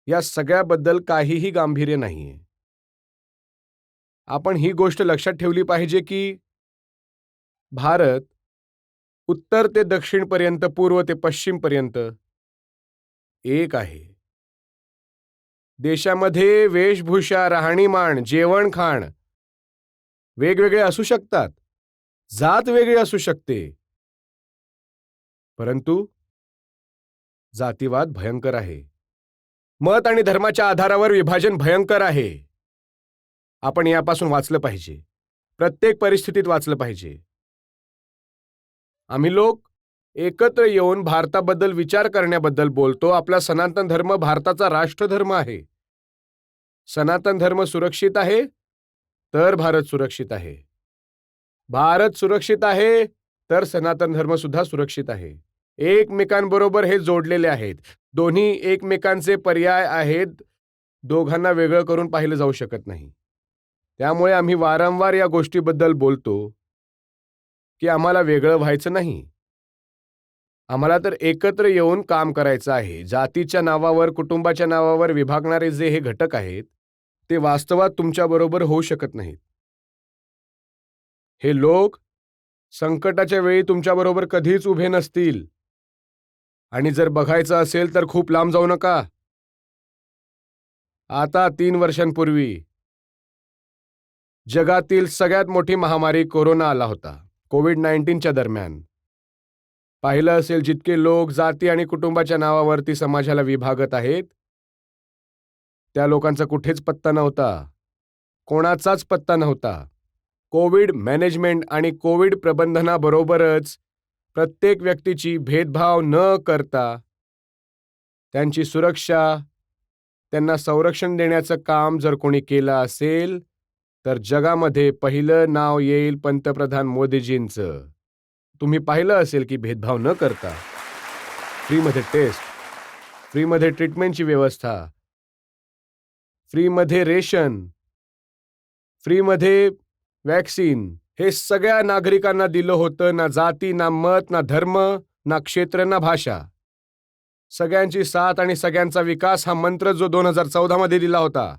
या सगळ्याबद्दल काहीही गांभीर्य नाहीये. आपण ही गोष्ट लक्षात ठेवली पाहिजे की भारत उत्तर ते दक्षिणपर्यंत, पूर्व ते पश्चिमपर्यंत एक आहे. देशामध्ये वेशभूषा, राहणीमान, जेवण खाण वेगवेगळे असू शकतात, जात वेगळी असू शकते, परंतु जातीवाद भयंकर आहे. मत आणि धर्माच्या आधारावर विभाजन भयंकर आहे. आपण यापासून वाचलं पाहिजे. प्रत्येक परिस्थितीत वाचलं पाहिजे. आम्ही लोक एकत्र येऊन भारताबद्दल विचार करण्याबद्दल बोलतो. आपला सनातन धर्म भारताचा राष्ट्रधर्म आहे. सनातन धर्म सुरक्षित आहे तर भारत सुरक्षित आहे. भारत सुरक्षित आहे तर सनातन धर्म सुद्धा सुरक्षित आहे. एकमेकांबरोबर हे जोडलेले आहेत. दोन्ही एकमेकांचे पर्याय आहेत. दोघांना वेगळं करून पाहिलं जाऊ शकत नाही. त्यामुळे आम्ही वारंवार या गोष्टीबद्दल बोलतो की आम्हाला वेगळं व्हायचं नाही. आम्हाला तर एकत्र येऊन काम करायचं आहे. जातीच्या नावावर, कुटुंबाच्या नावावर विभागणारे जे हे घटक आहेत ते वास्तवात तुमच्याबरोबर होऊ शकत नाहीत. हे लोक संकटाच्या वेळी तुमच्याबरोबर कधीच उभे नसतील. आणि जर बघायचं असेल तर खूप लांब जाऊ नका. आता 3 वर्षांपूर्वी जगातील सगळ्यात मोठी महामारी कोरोना आला होता. कोविड-19च्या दरम्यान पाहिलं असेल जितके लोक जाती आणि कुटुंबाच्या नावावरती समाजाला विभागत आहेत, त्या लोकांचा कुठेच पत्ता नव्हता. कोणाचाच पत्ता नव्हता. कोविड मॅनेजमेंट आणि कोविड प्रबंधनाबरोबरच प्रत्येक व्यक्तीची भेदभाव न करता त्यांची सुरक्षा, त्यांना संरक्षण देण्याचं काम जर कोणी केलं असेल तर जगामध्ये पहिलं नाव येईल पंतप्रधान मोदीजींचं. तुम्ही पाहिलं असेल की भेदभाव न करता फ्रीमध्ये टेस्ट, फ्रीमध्ये ट्रीटमेंटची व्यवस्था, फ्रीमध्ये रेशन, फ्रीमध्ये वॅक्सिन हे सगळ्या नागरिकांना दिलं होतं. ना जाती, ना मत, ना धर्म, ना क्षेत्र, ना भाषा. सगळ्यांची साथ आणि सगळ्यांचा विकास हा मंत्र जो 2014 मध्ये दिला होता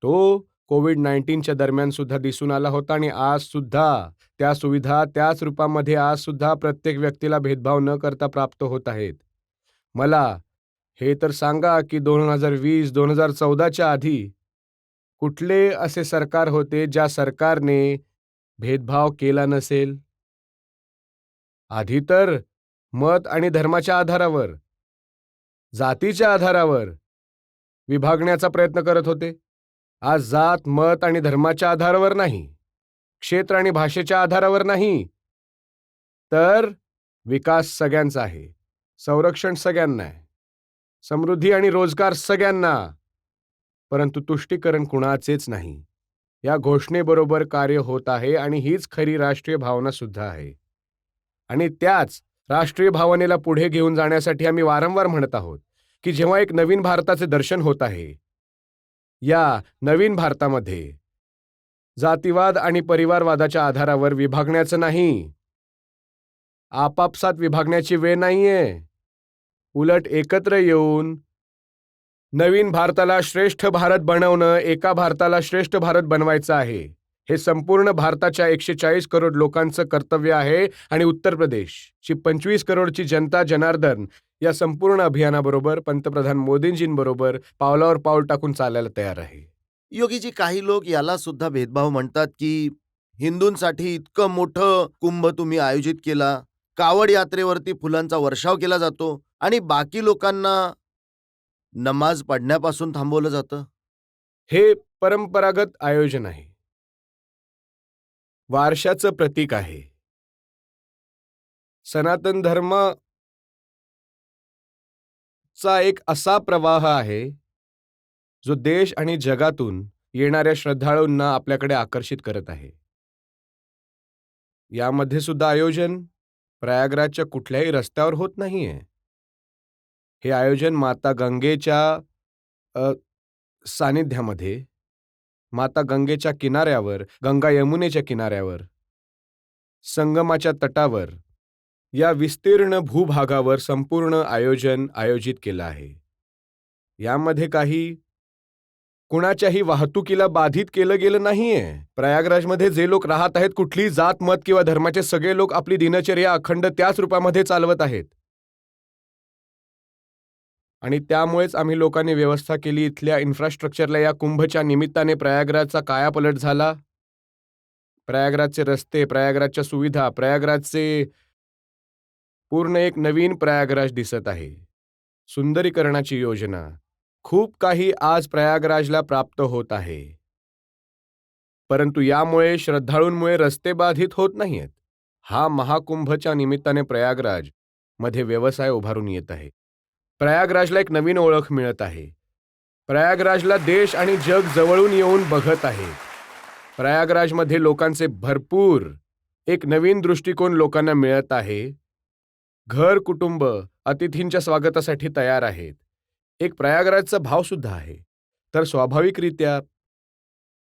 तो कोविड-19च्या दरम्यान सुद्धा दिसून आला होता. आणि आज सुद्धा त्या सुविधा त्याच रूपामध्ये आज सुद्धा प्रत्येक व्यक्तीला भेदभाव न करता प्राप्त होत आहेत. मला हे तर सांगा की 2020-2014च्या आधी कुठले असे सरकार होते ज्या सरकारने भेदभाव केला नसेल? आधी तर मत आणि धर्माच्या आधारावर, जातीच्या आधारावर विभागण्याचा प्रयत्न करत होते. आज जात, मत आणि धर्माच्या आधारावर नाही, क्षेत्र आणि भाषेच्या आधारावर नाही, तर विकास सगळ्यांचा आहे, संरक्षण सगळ्यांना आहे, समृद्धी आणि रोजगार सगळ्यांना, परंतु तुष्टीकरण कुणाचेच नाही. या घोषणेबरोबर कार्य होत आहे आणि हीच खरी राष्ट्रीय भावना सुद्धा आहे. आणि त्याच राष्ट्रीय भावनेला पुढे घेऊन जाण्यासाठी आम्ही वारंवार म्हणत आहोत की जेव्हा एक नवीन भारताचे दर्शन होत आहे, या नवीन भारतामध्ये जातीवाद आणि परिवारवादाच्या आधारावर विभागण्याचं नाही, आपापसात विभागण्याची वेळ नाहीये. उलट एकत्र येऊन नवीन भारताला श्रेष्ठ भारत बनवणं, एका भारताला श्रेष्ठ भारत बनवायचं आहे. हे संपूर्ण भारताच्या 140 करोड लोकांचं कर्तव्य आहे. आणि उत्तर प्रदेशची 25 करोडची जनता जनार्दन या संपूर्ण अभियानाबरोबर पंतप्रधान मोदींजींबरोबर पावलावर पाऊल टाकून चालायला तयार आहे. योगीजी, काही लोक याला सुद्धा भेदभाव म्हणतात की हिंदूंसाठी इतकं मोठं कुंभ तुम्ही आयोजित केला, कावड यात्रेवरती फुलांचा वर्षाव केला जातो आणि बाकी लोकांना नमाज पढण्यापासून थांबवलं जातं. हे परंपरागत आयोजन आहे, वारशाचं प्रतीक आहे. सनातन धर्माचा एक असा प्रवाह आहे जो देश आणि जगातून येणाऱ्या श्रद्धाळूंना आपल्याकडे आकर्षित करत आहे. यामध्ये सुद्धा आयोजन प्रयागराजच्या कुठल्याही रस्त्यावर होत नाहीये. हे आयोजन माता गंगेच्या सानिध्यामध्ये, माता गंगेच्या किनाऱ्यावर, गंगा यमुनेच्या किनाऱ्यावर, संगमाच्या तटावर, या विस्तीर्ण भूभागावर संपूर्ण आयोजन आयोजित केलं आहे. यामध्ये काही कुणाच्याही वाहतुकीला बाधित केलं गेलं नाहीये. प्रयागराजमध्ये जे लोक राहत आहेत, कुठलीही जात, मत किंवा धर्माचे सगळे लोक आपली दिनचर्या अखंड त्याच रूपामध्ये चालवत आहेत. आणि त्यामुळेच आम्ही लोकांनी व्यवस्था केली. इथल्या इन्फ्रास्ट्रक्चरला या कुंभच्या निमित्ताने प्रयागराजचा कायापालट झाला. प्रयागराजचे रस्ते, प्रयागराजच्या सुविधा, प्रयागराजचे पूर्ण एक नवीन प्रयागराज दिसत आहे. सुंदरीकरणाची योजना, खूप काही आज प्रयागराजला प्राप्त होत आहे. परंतु यामुळे श्रद्धाळूंमुळे रस्ते बाधित होत नाहीयेत. हा महाकुंभच्या निमित्ताने प्रयागराज मध्ये व्यवसाय उभारून येत आहे. प्रयागराजला एक नवीन ओळख मिळत आहे. प्रयागराजला देश आणि जग जवळून येऊन बघत आहे. प्रयागराजमध्ये लोकांचे भरपूर एक नवीन दृष्टिकोन लोकांना मिळत आहे. घर कुटुंब अतिथींच्या स्वागतासाठी तयार आहेत. एक प्रयागराजचा भाव सुद्धा आहे. तर स्वाभाविकरित्या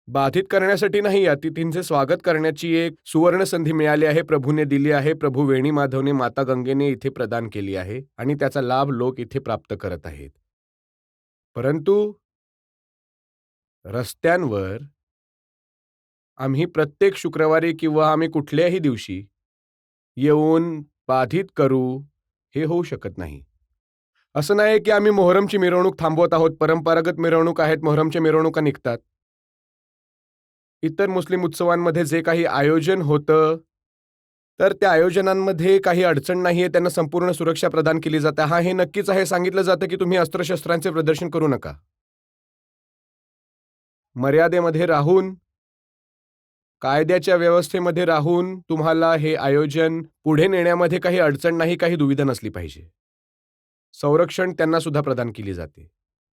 बाधित करण्यासाठी नाही, अतिथींचे स्वागत करण्याची एक सुवर्ण संधी मिळाली आहे, प्रभूने दिली आहे. प्रभू वेणी माधवने, माता गंगेने इथे प्रदान केली आहे आणि त्याचा लाभ लोक इथे प्राप्त करत आहेत. परंतु रस्त्यांवर आम्ही प्रत्येक शुक्रवारी किंवा आम्ही कुठल्याही दिवशी येऊन बाधित करू, हे होऊ शकत नाही. असं नाही की आम्ही मोहरमची मिरवणूक थांबवत आहोत. परंपरागत मिरवणूक आहेत, मोहरमच्या मिरवणुका निघतात. इतर मुस्लिम उत्सवांमध्ये जे काही आयोजन होतं, तर त्या आयोजनांमध्ये काही अडचण नाहीये. त्यांना संपूर्ण सुरक्षा प्रदान केली जाते. हा, हे नक्कीच आहे. सांगितलं जातं की तुम्ही अस्त्रशस्त्रांचे प्रदर्शन करू नका. मर्यादेमध्ये राहून, कायद्याच्या व्यवस्थेमध्ये राहून तुम्हाला हे आयोजन पुढे नेण्यामध्ये काही अडचण नाही, काही दुविधा नसली पाहिजे. संरक्षण त्यांना सुद्धा प्रदान केली जाते.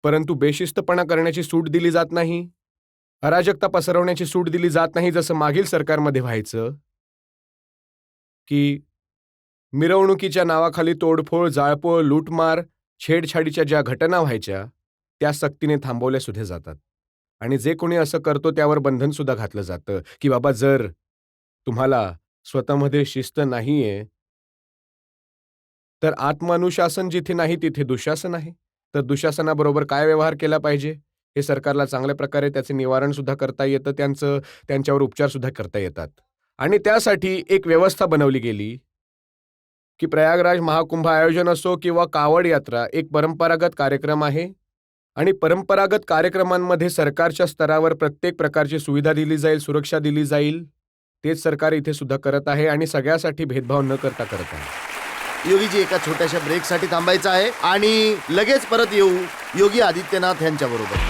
परंतु बेशिस्तपणा करण्याची सूट दिली जात नाही. अराजकता पसरवण्याची सूट दिली जात नाही, जसं मागील सरकारमध्ये व्हायचं की मिरवणुकीच्या नावाखाली तोडफोड, जाळपोळ, लूटमार, छेडछाडीच्या ज्या घटना व्हायच्या त्या सक्तीने थांबवल्या सुद्धा जातात. आणि जे कोणी असं करतो त्यावर बंधन सुद्धा घातलं जातं की बाबा, जर तुम्हाला स्वतःमध्ये शिस्त नाहीये तर आत्मानुशासन जिथे नाही तिथे दुःशासन आहे. तर दुःशासनाबरोबर काय व्यवहार केला पाहिजे हे सरकारला चांगल्या प्रकारे त्याचे निवारण सुद्धा करता येतं, त्यांच्यावर उपचार सुद्धा करता येतात. आणि त्यासाठी एक व्यवस्था बनवली गेली की प्रयागराज महाकुंभ आयोजन असो किंवा कावड यात्रा, एक परंपरागत कार्यक्रम आहे आणि परंपरागत कार्यक्रमांमध्ये सरकारच्या स्तरावर प्रत्येक प्रकारची सुविधा दिली जाईल, सुरक्षा दिली जाईल. तेच सरकार इथे सुद्धा करत आहे आणि सगळ्यासाठी भेदभाव न करता करत आहे. योगीजी, एका छोट्याशा ब्रेकसाठी थांबायचं आहे आणि लगेच परत येऊ योगी आदित्यनाथ यांच्या बरोबर.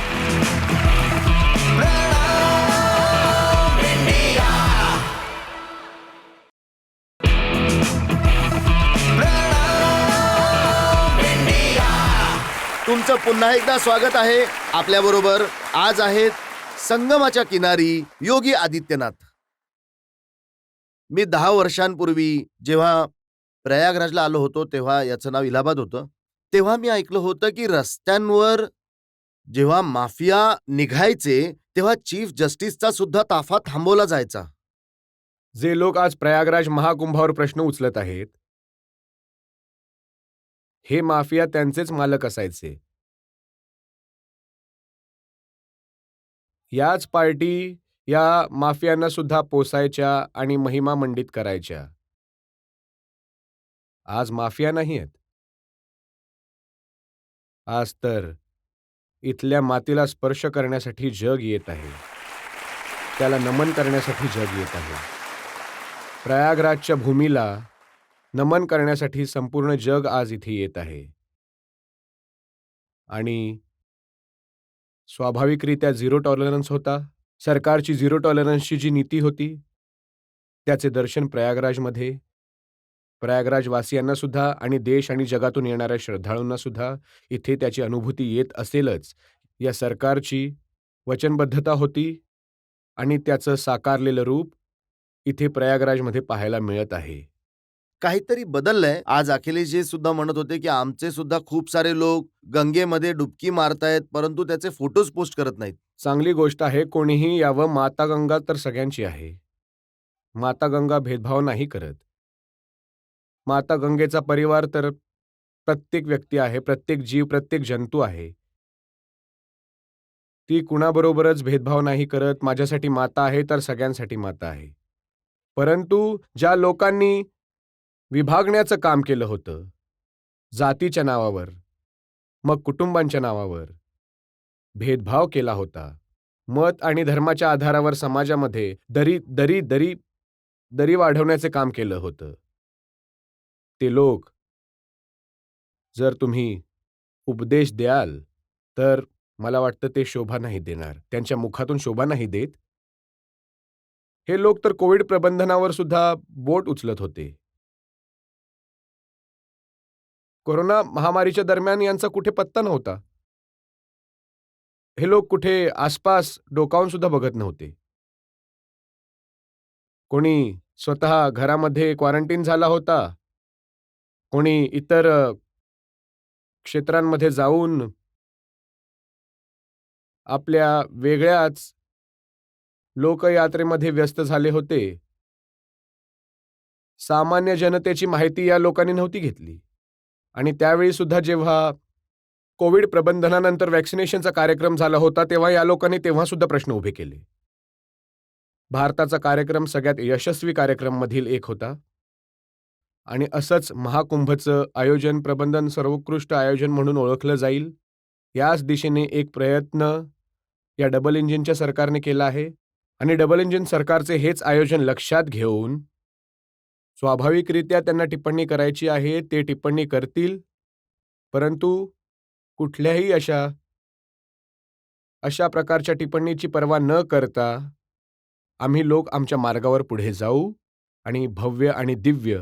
तुमचं पुन्हा एकदा स्वागत आहे. आपल्या बरोबर आज आहेत संगमाच्या किनारी योगी आदित्यनाथ. मी 10 वर्षांपूर्वी जेव्हा प्रयागराजला आलो होतो, तेव्हा याचं नाव इलाहाबाद होतं. तेव्हा मी ऐकलं होतं की रस्त्यांवर जेव्हा माफिया निघायचे तेव्हा चीफ जस्टिसचा सुद्धा ताफा थांबवला जायचा. जे लोक आज प्रयागराज महाकुंभावर प्रश्न उचलत आहेत, हे माफिया त्यांचेच मालक असायचे. याच पार्टी या माफियांना सुद्धा पोसायच्या आणि महिमा मंडित करायच्या. आज माफिया नाही आहेत. आज तर इथल्या मातीला स्पर्श करण्यासाठी जग येत आहे. त्याला नमन करण्यासाठी जग येत आहे. प्रयागराजच्या भूमीला नमन करण्यासाठी संपूर्ण जग आज इथे येत आहे. आणि स्वाभाविकरित्या झिरो टॉलरन्स होता. सरकारची झिरो टॉलरन्सची जी नीती होती, त्याचे दर्शन प्रयागराजमध्ये प्रयागराजवासियांना सुद्धा आणि देश आणि जगातून येणाऱ्या श्रद्धाळूंना सुद्धा इथे त्याची अनुभूती येत असेलच. या सरकारची वचनबद्धता होती आणि त्याचं साकारलेलं रूप इथे प्रयागराजमध्ये पाहायला मिळत आहे. काहीतरी बदललंय. आज अखिलेशजी सुद्धा म्हणत होते की आमचे सुद्धा खूप सारे लोक गंगेमध्ये डुबकी मारतायत, परंतु त्याचे फोटोज पोस्ट करत नाहीत. चांगली गोष्ट आहे. कोणीही यावं. माता गंगा तर सगळ्यांची आहे. माता गंगा भेदभाव नाही करत. माता गंगेचा परिवार तर प्रत्येक व्यक्ती आहे, प्रत्येक जीव, प्रत्येक जंतू आहे. ती कुणाबरोबरच भेदभाव नाही करत. माझ्यासाठी माता आहे तर सगळ्यांसाठी माता आहे. परंतु ज्या लोकांनी विभागण्याचं काम केलं होतं जातीच्या नावावर, मग कुटुंबांच्या नावावर भेदभाव केला होता. मत आणि धर्माच्या आधारावर समाजामध्ये दरी दरी दरी दरी वाढवण्याचे काम केलं होतं. ते लोक जर तुम्ही उपदेश द्याल तर मला वाटतं ते शोभा नाही देणार. त्यांच्या मुखातून शोभा नाही देत. हे लोक तर कोविड प्रबंधनावर सुद्धा बोट उचलत होते. कोरोना महामारीच्या दरम्यान यांचा कुठे पत्ता नव्हता. हे लोक कुठे आसपास डोकावून सुद्धा बघत नव्हते. कोणी स्वतः घरामध्ये क्वारंटीन झाला होता. कोणी इतर क्षेत्रांमध्ये जाऊन आपल्या वेगळ्याच लोकयात्रेमध्ये व्यस्त झाले होते. सामान्य जनतेची माहिती या लोकांनी नव्हती घेतली. आणि त्यावेळी सुद्धा जेव्हा कोविड प्रबंधनानंतर वॅक्सिनेशनचा कार्यक्रम झाला होता तेव्हा या लोकांनी तेव्हा सुद्धा प्रश्न उभे केले. भारताचा कार्यक्रम सगळ्यात यशस्वी कार्यक्रममधील एक होता. आणि असंच महाकुंभचं आयोजन प्रबंधन सर्वोत्कृष्ट आयोजन म्हणून ओळखलं जाईल. याच दिशेने एक प्रयत्न या डबल इंजिनच्या सरकारने केला आहे. आणि डबल इंजिन सरकारचे हेच आयोजन लक्षात घेऊन स्वाभाविकरित्या त्यांना टिप्पणी करायची आहे. ते टिप्पणी करतील. परंतु कुठल्याही अशा प्रकारच्या टिप्पणीची पर्वा न करता आम्ही लोक आमच्या मार्गावर पुढे जाऊ आणि भव्य आणि दिव्य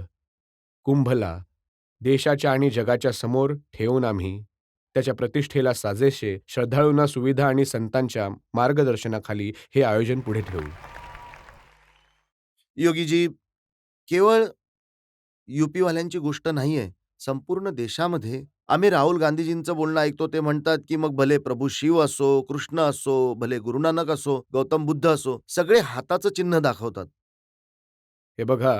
कुंभला देशाच्या आणि जगाच्या समोर ठेवून आम्ही त्याच्या प्रतिष्ठेला साजेसे श्रद्धाळूंना सुविधा आणि संतांच्या मार्गदर्शनाखाली हे आयोजन पुढे ठेवू. योगीजी, केवळ युपीवाल्यांची गोष्ट नाहीये. संपूर्ण देशामध्ये आम्ही राहुल गांधीजींचं बोलणं ऐकतो. ते म्हणतात की मग भले प्रभू शिव असो, कृष्ण असो, भले गुरु नानक असो, गौतम बुद्ध असो, सगळे हाताचं चिन्ह दाखवतात. हे बघा,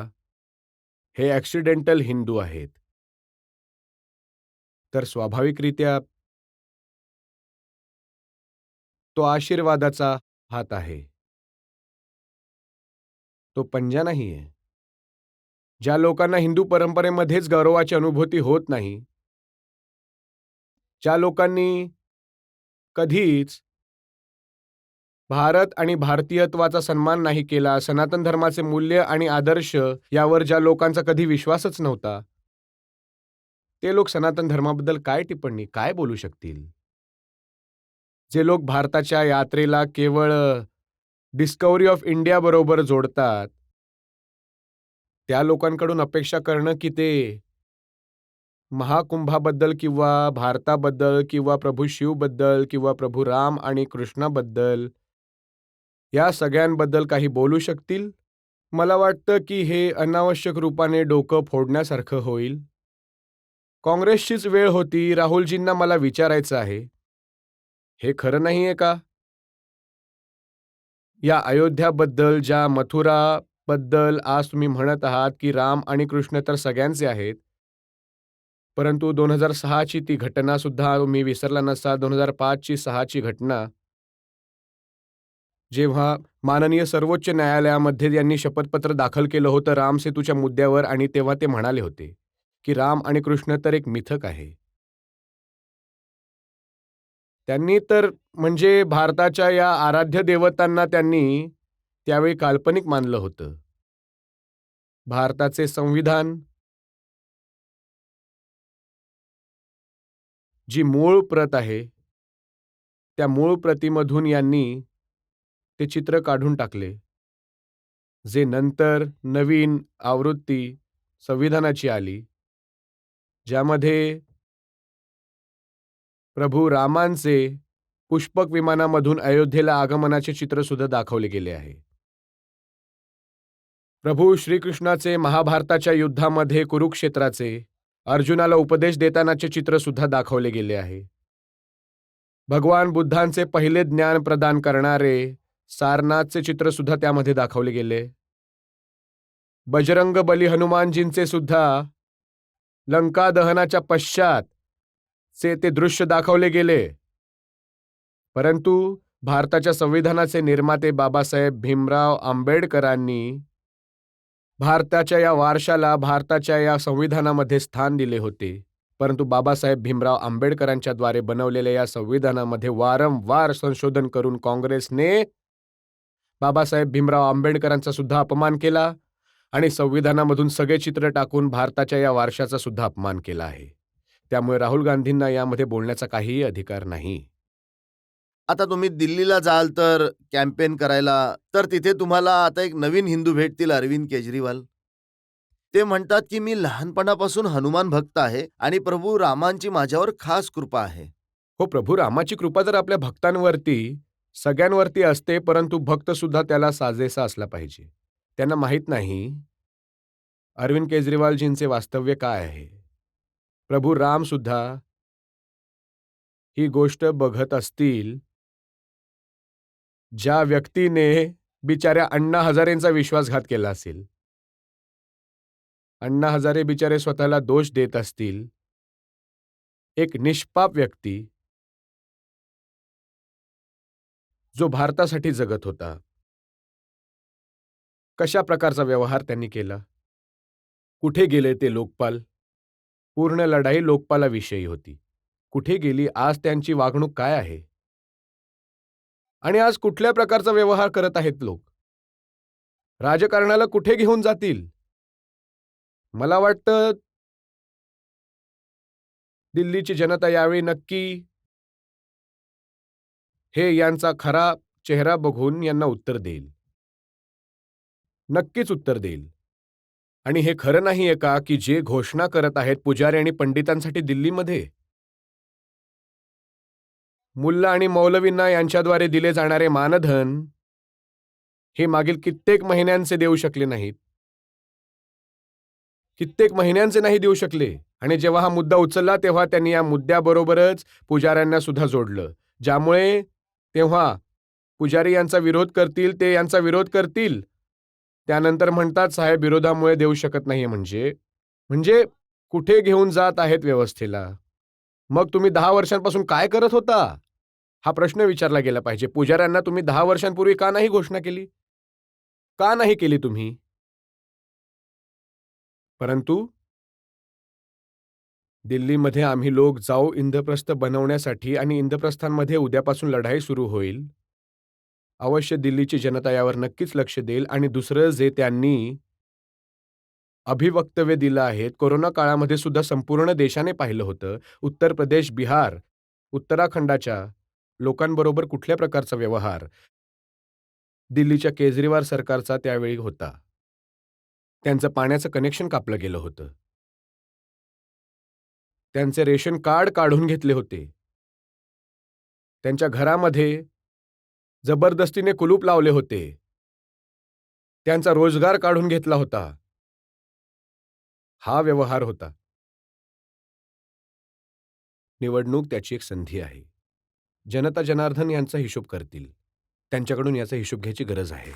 हे ॲक्सिडेंटल हिंदू आहेत. तर स्वाभाविकरित्या तो आशीर्वादाचा हात आहे. तो पंजा नाही आहे. ज्या लोकांना हिंदू परंपरेमध्येच गौरवाची अनुभूती होत नाही, ज्या लोकांनी कधीच भारत आणि भारतीयत्वाचा सन्मान नाही केला, सनातन धर्माचे मूल्य आणि आदर्श यावर ज्या लोकांचा कधी विश्वासच नव्हता, ते लोक सनातन धर्माबद्दल काय टिप्पणी, काय बोलू शकतील? जे लोक भारताच्या यात्रेला केवळ डिस्कव्हरी ऑफ इंडिया बरोबर जोडतात, त्या लोकांकडून अपेक्षा करणं की ते महाकुंभाबद्दल किंवा भारताबद्दल किंवा प्रभू शिवबद्दल किंवा प्रभू राम आणि कृष्णाबद्दल या सगळ्यांबद्दल काही बोलू शकतील, मला वाटतं की हे अनावश्यक रूपाने डोकं फोडण्यासारखं होईल. काँग्रेसचीच वेळ होती. राहुलजींना मला विचारायचं आहे, हे खरं नाहीये का? या अयोध्याबद्दल, ज्या मथुराबद्दल आज तुम्ही म्हणत आहात की राम आणि कृष्ण तर सगळ्यांचे आहेत, परंतु 2006ची ती घटना सुद्धा मी विसरला नसता. 2005ची 6ची घटना, जेव्हा माननीय सर्वोच्च न्यायालयामध्ये यांनी शपथपत्र दाखल केलं होतं रामसेतूच्या मुद्द्यावर, आणि तेव्हा ते म्हणाले होते की राम आणि कृष्ण तर एक मिथक आहे. त्यांनी तर म्हणजे भारताच्या या आराध्य देवतांना त्यांनी त्यावेळी काल्पनिक मानलं होतं. भारताचे संविधान, जी मूळ प्रत आहे, त्या मूळ प्रतीमधून यांनी ते चित्र काढून टाकले, जे नंतर नवीन आवृत्ती संविधानाची आली, ज्यामध्ये प्रभू रामांचे पुष्पक विमानामधून अयोध्येला आगमनाचे चित्र सुद्धा दाखवले गेले आहे. प्रभू श्रीकृष्णाचे महाभारताच्या युद्धामध्ये कुरुक्षेत्राचे अर्जुनाला उपदेश देतानाचे चित्र सुद्धा दाखवले गेले आहे. भगवान बुद्धांचे पहिले ज्ञान प्रदान करणारे सारनाथचे चित्र सुद्धा त्यामध्ये दाखवले गेले. बजरंग बली हनुमानजींचे सुद्धा लंका दहनाच्या पश्चात ते दृश्य दाखवले गेले. परंतु भारताच्या संविधानाचे निर्माते बाबासाहेब भीमराव आंबेडकरांनी भारताच्या या वारशाला, भारताच्या या संविधानामध्ये स्थान दिले होते. परंतु बाबासाहेब भीमराव आंबेडकरांच्याद्वारे बनवलेल्या या संविधानामध्ये वारंवार संशोधन करून काँग्रेसने बाबासाहेब भीमराव आंबेडकरांचा सुद्धा अपमान केला आणि संविधानामधून सगळे चित्र टाकून भारताच्या या वारशाचा सुद्धा अपमान केला आहे. त्यामुळे राहुल गांधींना यामध्ये बोलण्याचा काहीही अधिकार नाही. आता तुम्ही दिल्लीला जाल तर कॅम्पेन करायला, तर तिथे तुम्हाला आता एक नवीन हिंदू भेटतील, अरविंद केजरीवाल. ते म्हणतात की मी लहानपणापासून हनुमान भक्त आहे आणि प्रभू रामांची माझ्यावर खास कृपा आहे. हो, प्रभू रामाची कृपा तर आपल्या भक्तांवरती सगळ्यांवरती असते, परंतु भक्त सुद्धा त्याला साजेसा असला पाहिजे. त्यांना माहीत नाही अरविंद केजरीवालजींचे वास्तव्य काय आहे. प्रभू राम सुद्धा ही गोष्ट बघत असतील. ज्या व्यक्तीने बिचाऱ्या अण्णा हजारेंचा विश्वासघात केला असेल, अण्णा हजारे बिचारे स्वतःला दोष देत असतील, एक निष्पाप व्यक्ती जो भारतासाठी जगत होता, कशा प्रकारचा व्यवहार त्यांनी केला, कुठे गेले ते लोकपाल. पूर्ण लढाई लोकपालाविषयी होती. कुठे गेली, आज त्यांची वागणूक काय आहे आणि आज कुठल्या प्रकारचा व्यवहार करत आहेत लोक, राजकारणाला कुठे घेऊन जातील. मला वाटतं दिल्लीची जनता यावेळी नक्की हे यांचा खरा चेहरा बघून यांना उत्तर देईल, नक्कीच उत्तर देईल. आणि हे खरं नाहीये का की जे घोषणा करत आहेत पुजारी आणि पंडितांसाठी दिल्लीमध्ये, मुल्ला आणि मौलवींना यांच्याद्वारे दिले जाणारे मानधन हे मागील कित्येक महिन्यांचे देऊ शकले नाहीत, कित्येक महिन्यांचे नाही देऊ शकले. आणि जेव्हा हा मुद्दा उचलला तेव्हा त्यांनी या मुद्द्याबरोबरच पुजाऱ्यांना सुद्धा जोडलं, ज्यामुळे तेव्हा पुजारी यांचा विरोध करतील, ते यांचा विरोध करतील, त्यानंतर म्हणतात साहेब विरोधामुळे देऊ शकत नाहीये. म्हणजे कुठे घेऊन जात आहेत व्यवस्थेला. मग तुम्ही 10 वर्षांपासून काय करत होता, हा प्रश्न विचारला गेला पाहिजे. पुजाऱ्यांना तुम्ही 10 वर्षांपूर्वी का नाही घोषणा केली, का नाही केली तुम्ही. परंतु दिल्लीमध्ये आम्ही लोक जाऊ इंद्रप्रस्थ बनवण्यासाठी आणि इंद्रप्रस्थांमध्ये उद्यापासून लढाई सुरू होईल. अवश्य दिल्लीची जनता यावर नक्कीच लक्ष देईल. आणि दुसरं जे त्यांनी अभिवक्तव्य दिलं आहे, कोरोना काळामध्ये सुद्धा संपूर्ण देशाने पाहिलं होतं, उत्तर प्रदेश, बिहार, उत्तराखंडाच्या लोकांबरोबर कुठल्या प्रकारचा व्यवहार दिल्लीच्या केजरीवाल सरकारचा त्यावेळी होता. त्यांचं पाण्याचं कनेक्शन कापलं गेलं होतं, त्यांचे रेशन कार्ड काढून घेतले होते, त्यांच्या घरामध्ये जबरदस्तीने कुलूप लावले होते, त्यांचा रोजगार काढून घेतला होता. हा व्यवहार होता. निवडणूक त्याची एक संधी आहे. जनता जनार्दन यांचा हिशोब करतील. त्यांच्याकडून याचा हिशोब घ्यायची गरज आहे.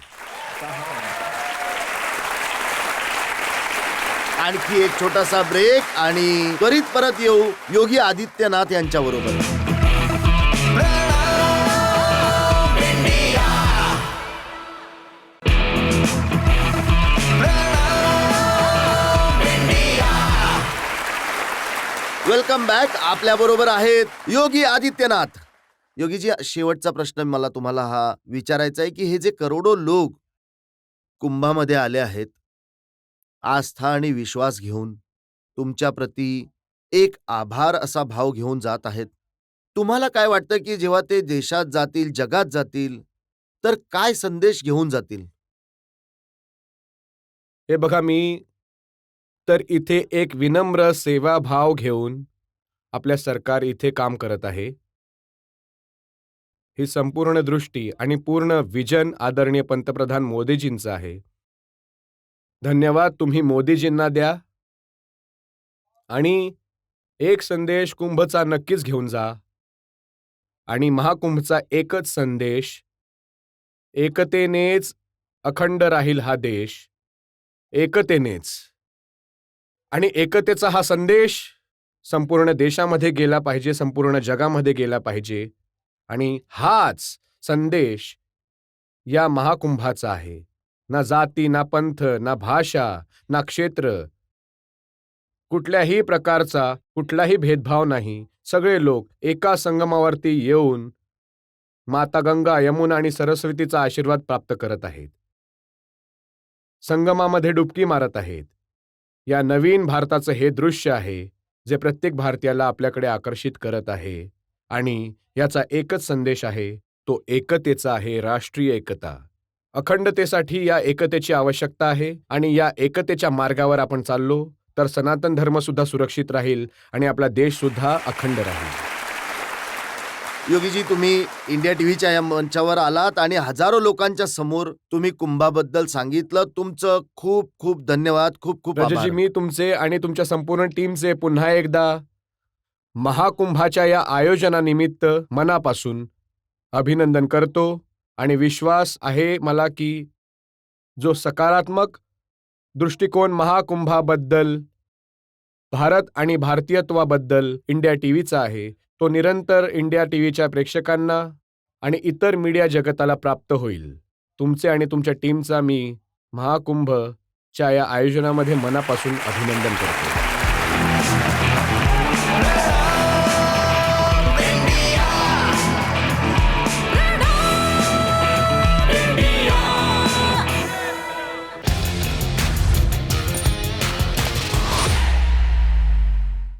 आणखी एक छोटासा ब्रेक आणि त्वरित परत येऊ योगी आदित्यनाथ यांच्याबरोबर. Welcome back. आपल्याबरोबर आहेत योगी आदित्यनाथ. योगीजी, शेवटचा प्रश्न मला तुम्हाला हा विचारायचा आहे की हे जे करोडो लोक कुंभामध्ये आले आहेत, आस्था आणि विश्वास घेऊन तुमच्या प्रती एक आभार असा भाव घेऊन जात आहेत, तुम्हाला काय वाटतं की जेव्हा ते देशात जातील, जगात जातील, तर काय संदेश घेऊन जातील? हे बघा, मी तर इथे एक विनम्र सेवाभाव घेऊन आपल्या सरकार इथे काम करत आहे. ही संपूर्ण दृष्टी आणि पूर्ण विजन आदरणीय पंतप्रधान मोदीजींचं आहे. धन्यवाद तुम्ही मोदीजींना द्या आणि एक संदेश कुंभचा नक्कीच घेऊन जा. आणि महाकुंभचा एकच संदेश, एकतेनेच अखंड राहील हा देश, एकतेनेच. आणि एकतेचा हा संदेश संपूर्ण देशामध्ये गेला पाहिजे, संपूर्ण जगामध्ये गेला पाहिजे. आणि हाच संदेश या महाकुंभाचा आहे. ना जाती, ना पंथ, ना भाषा, ना क्षेत्र, कुठल्याही प्रकारचा कुठलाही भेदभाव नाही. सगळे लोक एका संगमावरती येऊन माता गंगा, यमुना आणि सरस्वतीचा आशीर्वाद प्राप्त करत आहेत. संगमामध्ये डुबकी मारत आहेत. या नवीन भारताचं हे दृश्य आहे जे प्रत्येक भारतीयाला आपल्याकडे आकर्षित करत आहे. आणि याचा एकच संदेश आहे, तो एकतेचा आहे, राष्ट्रीय एकता. अखंडतेसाठी या एकतेची आवश्यकता आहे आणि या एकतेच्या मार्गावर आपण चाललो तर सनातन धर्म सुद्धा सुरक्षित राहील आणि आपला देश सुद्धा अखंड राहील. योगीजी, तुम्ही इंडिया टीव्हीच्या या मंचावर आलात आणि हजारो लोकांच्या समोर तुम्ही कुंभाबद्दल सांगितलं. तुमचं खूप खूप धन्यवाद. खूप खूप रजतजी, आभार. मी तुमचे आणि तुमच्या संपूर्ण टीमचे पुन्हा एकदा महाकुंभाच्या या आयोजनानिमित्त मनापासून अभिनंदन करतो आणि विश्वास आहे मला की जो सकारात्मक दृष्टिकोन महाकुंभाबद्दल, भारत आणि भारतीयत्वाबद्दल इंडिया टीव्हीचा आहे, तो निरंतर इंडिया टीव्हीच्या प्रेक्षकांना आणि इतर मीडिया जगताला प्राप्त होईल. तुमचे आणि तुमच्या टीमचा मी महाकुंभच्या या आयोजनामध्ये मनापासून अभिनंदन करतो.